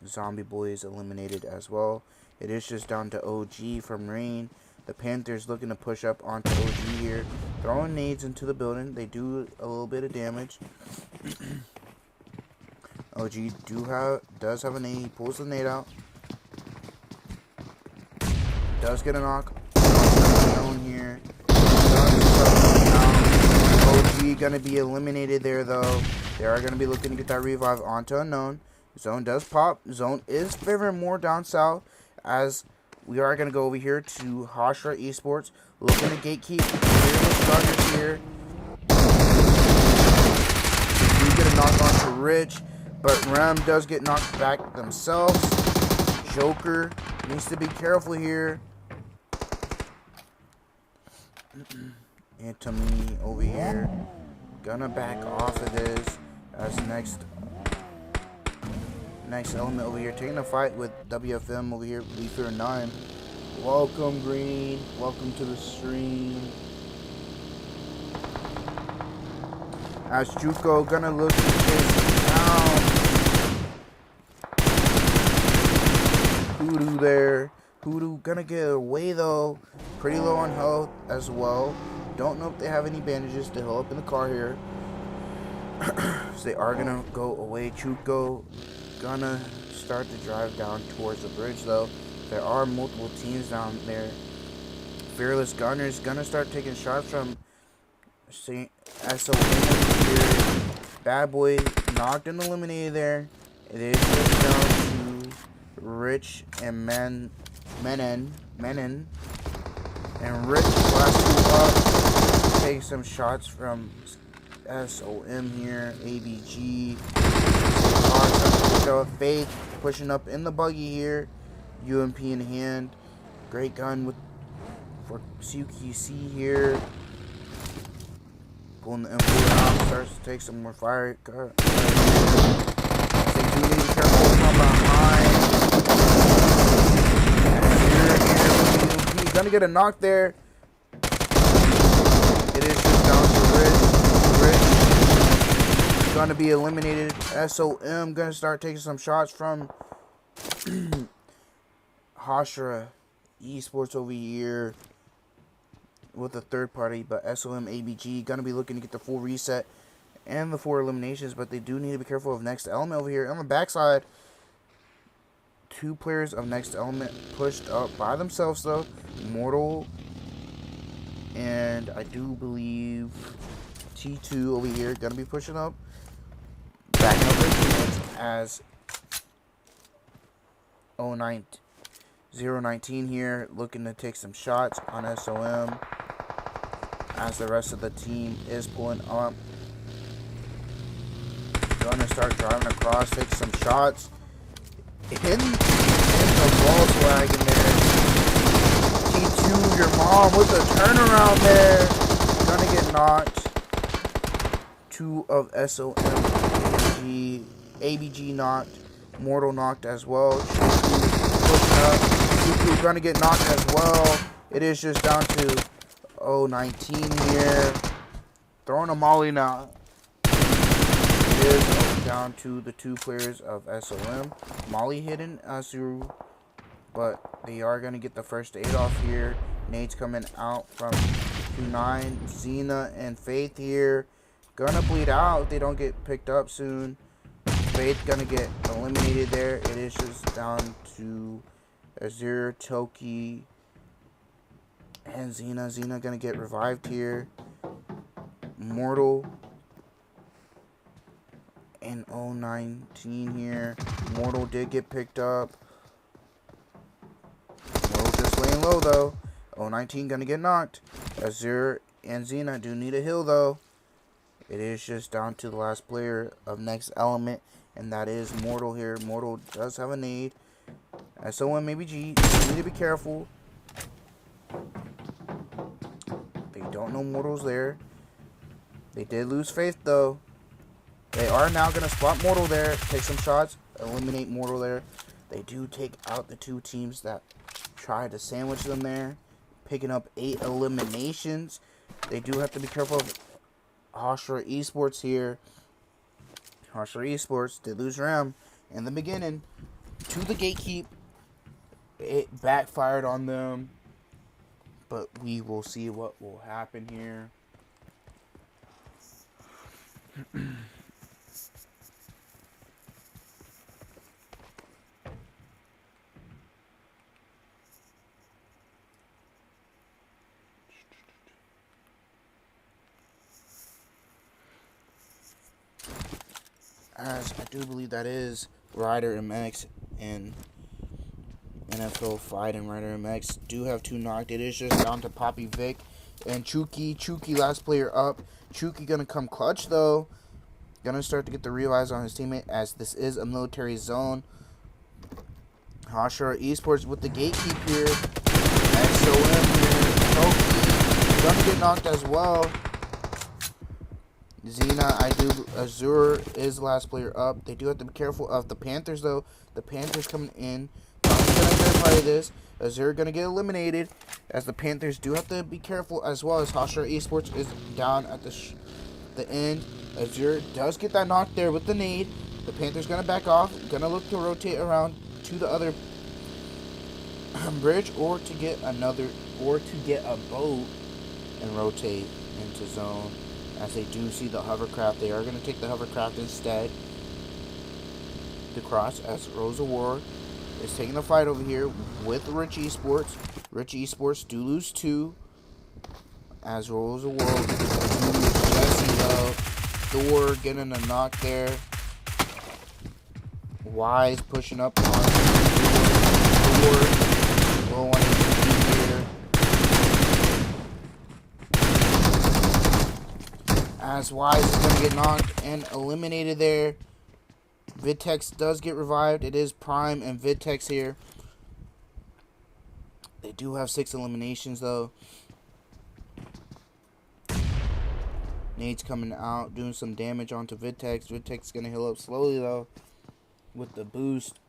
Zombie Boys eliminated as well. It is just down to OG from Rain. The Panthers looking to push up onto OG here. Throwing nades into the building. They do a little bit of damage. OG does have a nade. He pulls the nade out. Does get a knock. Down here. OG gonna be eliminated there though. They are gonna be looking to get that revive onto Unknown. Zone does pop. Zone is favoring more down south, as we are going to go over here to Hashira Esports, looking to gatekeep the starters here. We do get a knock on to Rich, but Rem does get knocked back themselves. Joker needs to be careful here. Anthony over here, gonna back off of this, as next element over here taking a fight with WFM over here, Leafer 9. Welcome Green, welcome to the stream. As Juco gonna look to chase down Hoodoo there. Hoodoo gonna get away though. Pretty low on health as well. Don't know if they have any bandages to heal up in the car here. So they are gonna go away. Chuko gonna start to drive down towards the bridge though. There are multiple teams down there. Fearless Gunners gonna start taking shots from SOM here. Bad Boy knocked and eliminated there. It is just down to Rich and Menon. And Rich last two up. Take some shots from SOM here. ABG. Faith pushing up in the buggy here. UMP in hand. Great gun for CQC here. Pulling the M4 out. Starts to take some more fire. They do need to be careful from behind. And he's gonna get a knock there. It is just down to Rich. Rich gonna be eliminated. SOM gonna start taking some shots from Hashira Esports over here with a third party, but SOM ABG gonna be looking to get the full reset and the 4 eliminations, but they do need to be careful of Next Element over here. On the backside, 2 players of Next Element pushed up by themselves though. Mortal and I do believe T2 over here gonna be pushing up. Backing up their teammates as 019 here looking to take some shots on SOM as the rest of the team is pulling up. Gonna start driving across, take some shots. In the Volkswagen there. T2, your mom with a turnaround there. Gonna get knocked. 2 of SOM ABG knocked. Mortal knocked as well. T2 gonna get knocked as well. It is just down to 019 here. Throwing a molly now. It is down to the 2 players of SOM. Molly hidden Azuru, but they are gonna get the first aid off here. Nate's coming out from 29. Xena and Faith here. Gonna bleed out if they don't get picked up soon. Faith gonna get eliminated there. It is just down to Azure, Toki, and Xena. Xena gonna get revived here. Mortal and 019 here. Mortal did get picked up. Mortal just laying low though. 019 gonna get knocked. Azure and Xena do need a heal though. It is just down to the last player of Next Element, and that is Mortal here. Mortal does have a nade. SOM ABG, you need to be careful. They don't know Mortal's there. They did lose Faith though. They are now going to spot Mortal there. Take some shots. Eliminate Mortal there. They do take out the 2 teams that tried to sandwich them there. Picking up 8 eliminations. They do have to be careful of Hashira Esports here. Hashira Esports did lose Ram in the beginning to the gatekeep. It backfired on them, but we will see what will happen here. As I do believe that is Ryder MX and NFL Fight and Ryder MX do have 2 knocked. It is just down to Poppy Vic and Chuki. Chuki last player up. Chuki gonna come clutch though. Gonna start to get the real eyes on his teammate as this is a military zone. Hashira Esports with the gatekeep here. SOM here. Toki gonna get knocked as well. Xena, Azure is the last player up. They do have to be careful of the Panthers though. The Panthers coming in. I'm gonna verify this. Azure gonna get eliminated as the Panthers do have to be careful as well as Hashira Esports is down at the the end. Azure does get that knock there with the nade. The Panthers gonna back off, gonna look to rotate around to the other bridge, or to get a boat and rotate into zone. As they do see the hovercraft, they are gonna take the hovercraft instead. The cross as Rose of War is taking the fight over here with Rich Esports. Rich Esports do lose 2 as Rose of War lose Jesse though. Thor getting a knock there. Wise pushing up on Thor. Low on HP here. As Wise is going to get knocked and eliminated there. Vitex does get revived. It is Prime and Vitex here. They do have 6 eliminations though. Nade's coming out, doing some damage onto Vitex. Vitex is going to heal up slowly though with the boost.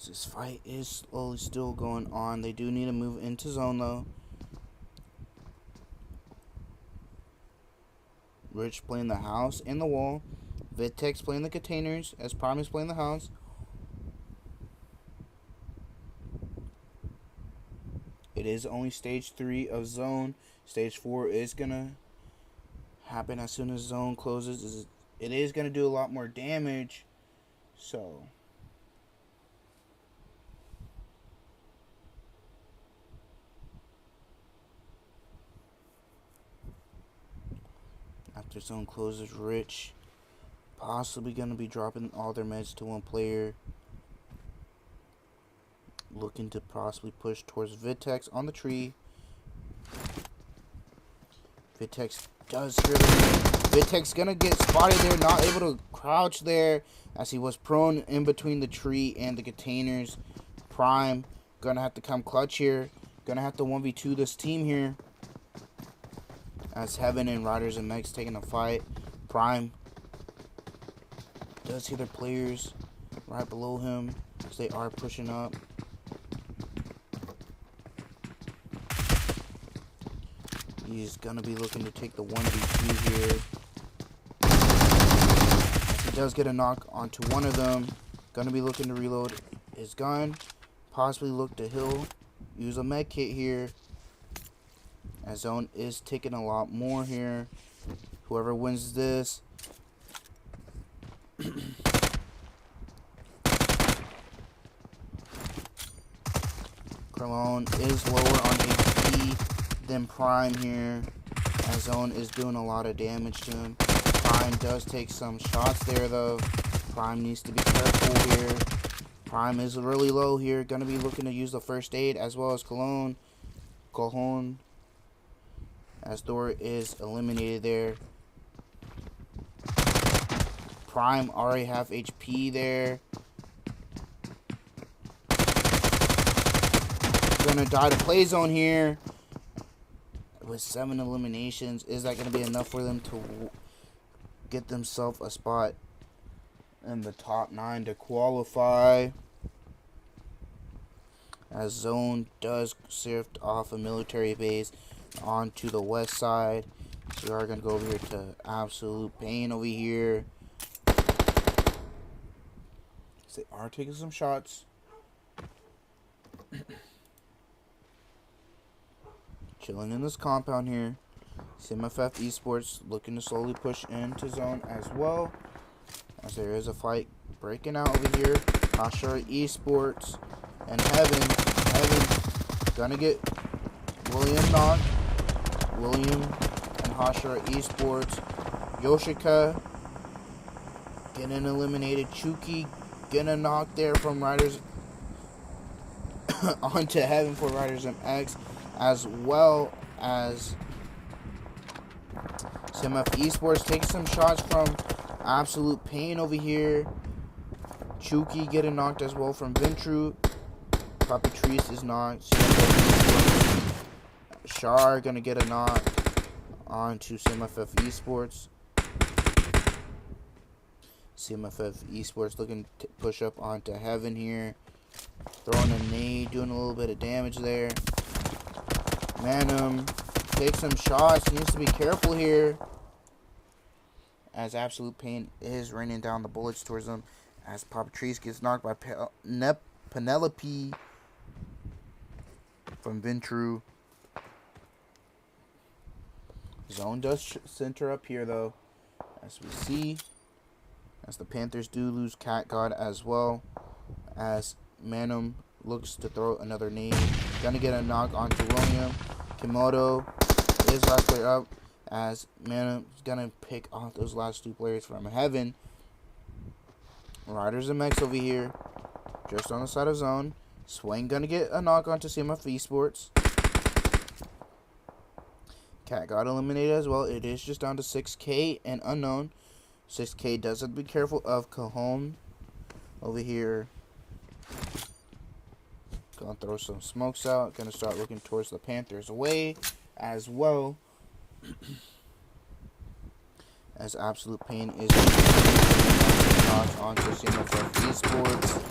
This fight is slowly still going on. They do need to move into zone though. Rich playing the house and the wall. Vitex playing the containers as Prime is playing the house. It is only stage 3 of zone. Stage 4 is gonna happen as soon as zone closes. It is gonna do a lot more damage. So after zone closes, Rich possibly going to be dropping all their meds to one player. Looking to possibly push towards Vitex on the tree. Vitex does hear the Vitex going to get spotted there, not able to crouch there as he was prone in between the tree and the containers. Prime going to have to come clutch here. Going to have to 1v2 this team here. As Heaven and Riders and Megs taking a fight. Prime does see their players right below him as they are pushing up. He's going to be looking to take the 1v2 here. As he does get a knock onto one of them. Going to be looking to reload his gun. Possibly look to heal. Use a med kit here. As zone is taking a lot more here. Whoever wins this. Cologne is lower on HP than Prime here. As zone is doing a lot of damage to him. Prime does take some shots there though. Prime needs to be careful here. Prime is really low here. Gonna be looking to use the first aid as well as Cologne. As Thor is eliminated there. Prime already have HP there. Gonna die to play zone here. With 7 eliminations. Is that gonna be enough for them to get themselves a spot in the top 9 to qualify? As zone does shift off a military base onto the west side. So we are going to go over here to Absolute Pain over here. So they are taking some shots. Chilling in this compound here. CMF Esports looking to slowly push into zone as well. As there is a fight breaking out over here. Hashira Esports and Heaven. Heaven gonna get William knocked. William and Hashira Esports. Yoshika getting eliminated. Chuki getting knocked there from Riders onto Heaven for Riders MX, as well as CMF Esports taking some shots from Absolute pain over here. Chuki getting knocked as well from Ventrue. Papatrice is knocked. Shar gonna get a knock onto CMF Esports. CMF Esports looking to push up onto Heaven here. Throwing a nade, doing a little bit of damage there. Manum takes some shots. Needs to be careful here. As Absolute Pain is raining down the bullets towards him. As Papatrice gets knocked by Penelope from Ventrue. Zone does center up here though. As we see. As the Panthers do lose Cat God as well. As Manum looks to throw another nade. Gonna get a knock onto William. Kimoto is last player up. As Manum is gonna pick off those last 2 players from Heaven. Riders and Mechs over here. Just on the side of Zone. Swain gonna get a knock onto CMF Esports. Cat got eliminated as well. It is just down to 6K and Unknown. 6K does have to be careful of Cajon over here. Gonna throw some smokes out. Gonna start looking towards the Panthers away as well. As Absolute Pain is knocked onto CMF Esports.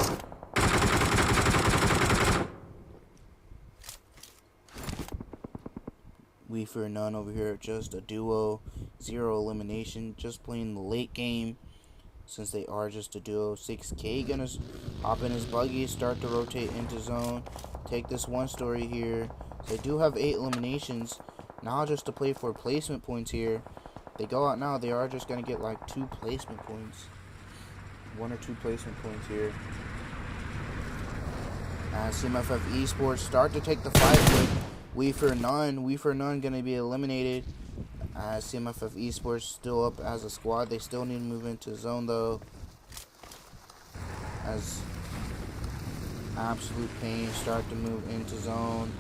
We Fear None over here, just a duo, 0 elimination, just playing the late game since they are just a duo. 6K gonna hop in his buggy, start to rotate into zone, take this 1 story here. They do have 8 eliminations, now just to play for placement points here. They go out now, they are just gonna get like 2 placement points, 1 or 2 placement points here. As CMF Esports start to take the fight with We For None gonna be eliminated. As CMF Esports still up as a squad. They still need to move into zone though. As Absolute Pain start to move into zone.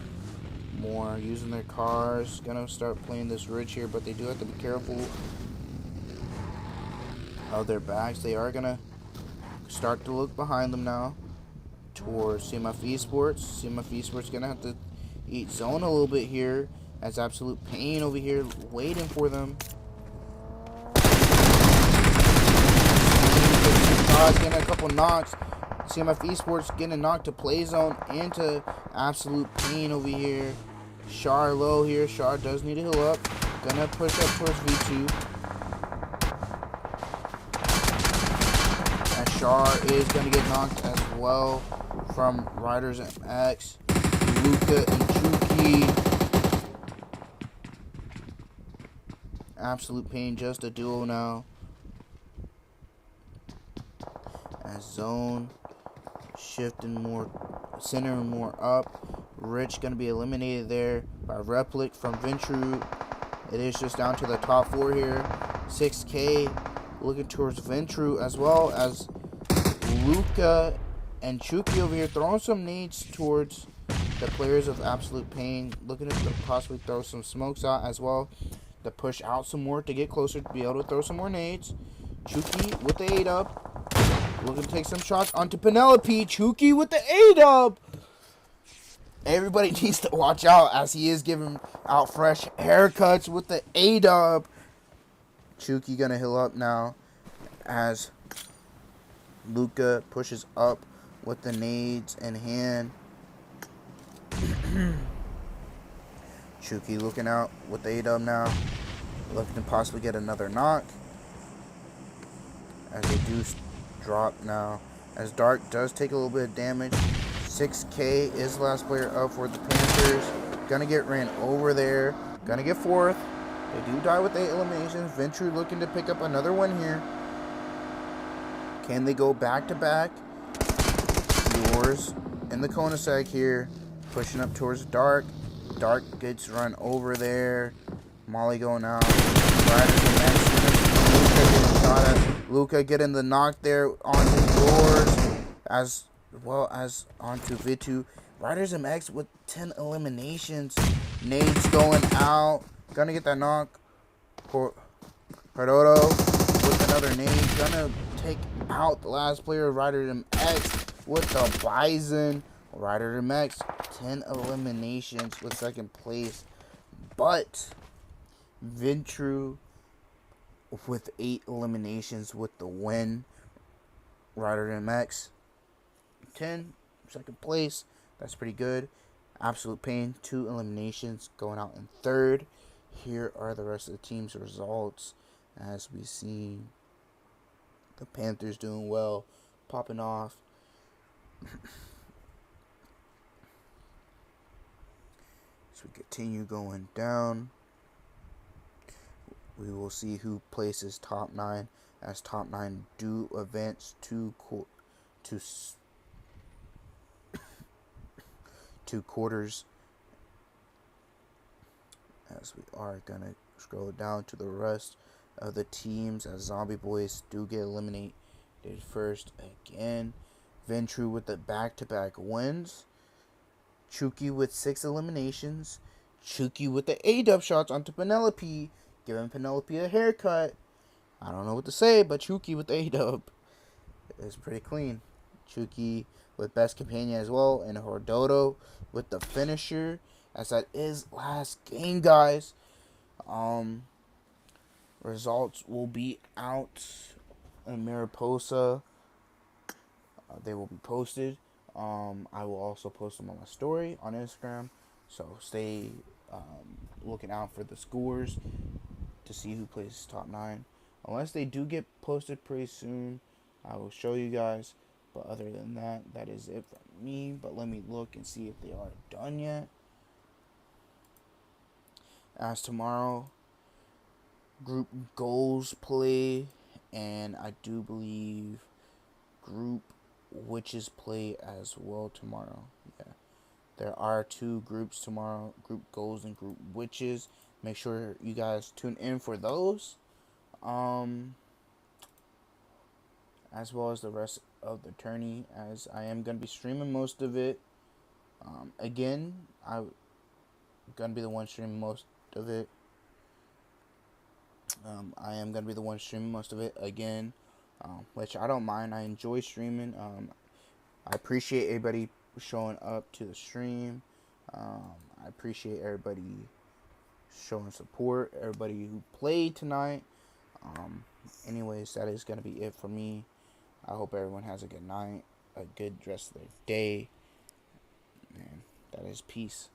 More using their cars. Gonna start playing this Rich here, but they do have to be careful of their backs. They are gonna start to look behind them now towards CMF Esports. CMF Esports gonna have to eat zone a little bit here, as Absolute Pain over here waiting for them. Getting a couple knocks. CMF Esports getting knocked to play zone into Absolute Pain over here. Shar low here. Shar does need to heal up. Gonna push up towards V2. And Shar is gonna get knocked as well from Riders and X. Luca and Chuki. Absolute Pain, just a duo now. As Zone shifting more, centering more up. Rich gonna be eliminated there by Replic from Ventrue. It is just down to the top 4 here. 6K looking towards Ventrue, as well as Luca and Chuki over here throwing some nades towards the players of Absolute Pain, looking to possibly throw some smokes out as well to push out some more to get closer to be able to throw some more nades. Chuki with the 8-up, looking to take some shots onto Penelope. Chuki with the 8-up. Everybody needs to watch out as he is giving out fresh haircuts with the 8-up. Chuki gonna heal up now as Luca pushes up with the nades in hand. Chuki looking out with the 8-up now, looking to possibly get another knock as they do drop now, as Dark does take a little bit of damage. 6K is the last player up for the Panthers. Gonna get ran over there, gonna get 4th. They do die with 8 eliminations. Ventrue looking to pick up another one here. Can they go back to back? Yours in the Konasek here. Pushing up towards Dark. Dark gets run over there. Molly going out. Riders and Max. Luca getting shot at. Luca getting the knock there onto Yours, as well as onto Vitu. Riders and Max with 10 eliminations. Nades going out. Gonna get that knock. Cordodo with the another name. Gonna take out the last player, Ryder MX, with the Bison. Ryder MX, 10 eliminations with second place. But Ventrue with 8 eliminations with the win. Ryder MX, 10, second place. That's pretty good. Absolute Pain, 2 eliminations, going out in third. Here are the rest of the team's results. As we see the Panthers doing well, popping off. As we continue going down, we will see who places top 9, as top 9 do advance two quarters. As we are gonna scroll down to the rest of the teams, as Zombie Boys do get eliminated first again. Ventrue with the back-to-back wins. Chuki with 6 eliminations. Chuki with the A-dub shots onto Penelope, giving Penelope a haircut. I don't know what to say, but Chuki with the A-dub is pretty clean. Chuki with best companion as well, and Hordodo with the finisher, as that is last game, guys. Results will be out in Mariposa. They will be posted. I will also post them on my story on Instagram, so stay looking out for the scores to see who plays top 9. Unless they do get posted pretty soon, I will show you guys. But other than that, that is it from me. But let me look and see if they are done yet. As tomorrow, group goals play, and I do believe group witches play as well tomorrow. Yeah, there are 2 groups tomorrow, group goals and group witches. Make sure you guys tune in for those, as well as the rest of the tourney, as I am going to be streaming most of it. Again, I'm going to be the one streaming most of it. I am going to be the one streaming most of it again, which I don't mind. I enjoy streaming. I appreciate everybody showing up to the stream. I appreciate everybody showing support, everybody who played tonight. Anyways, that is going to be it for me. I hope everyone has a good night, a good rest of their day, and that is peace.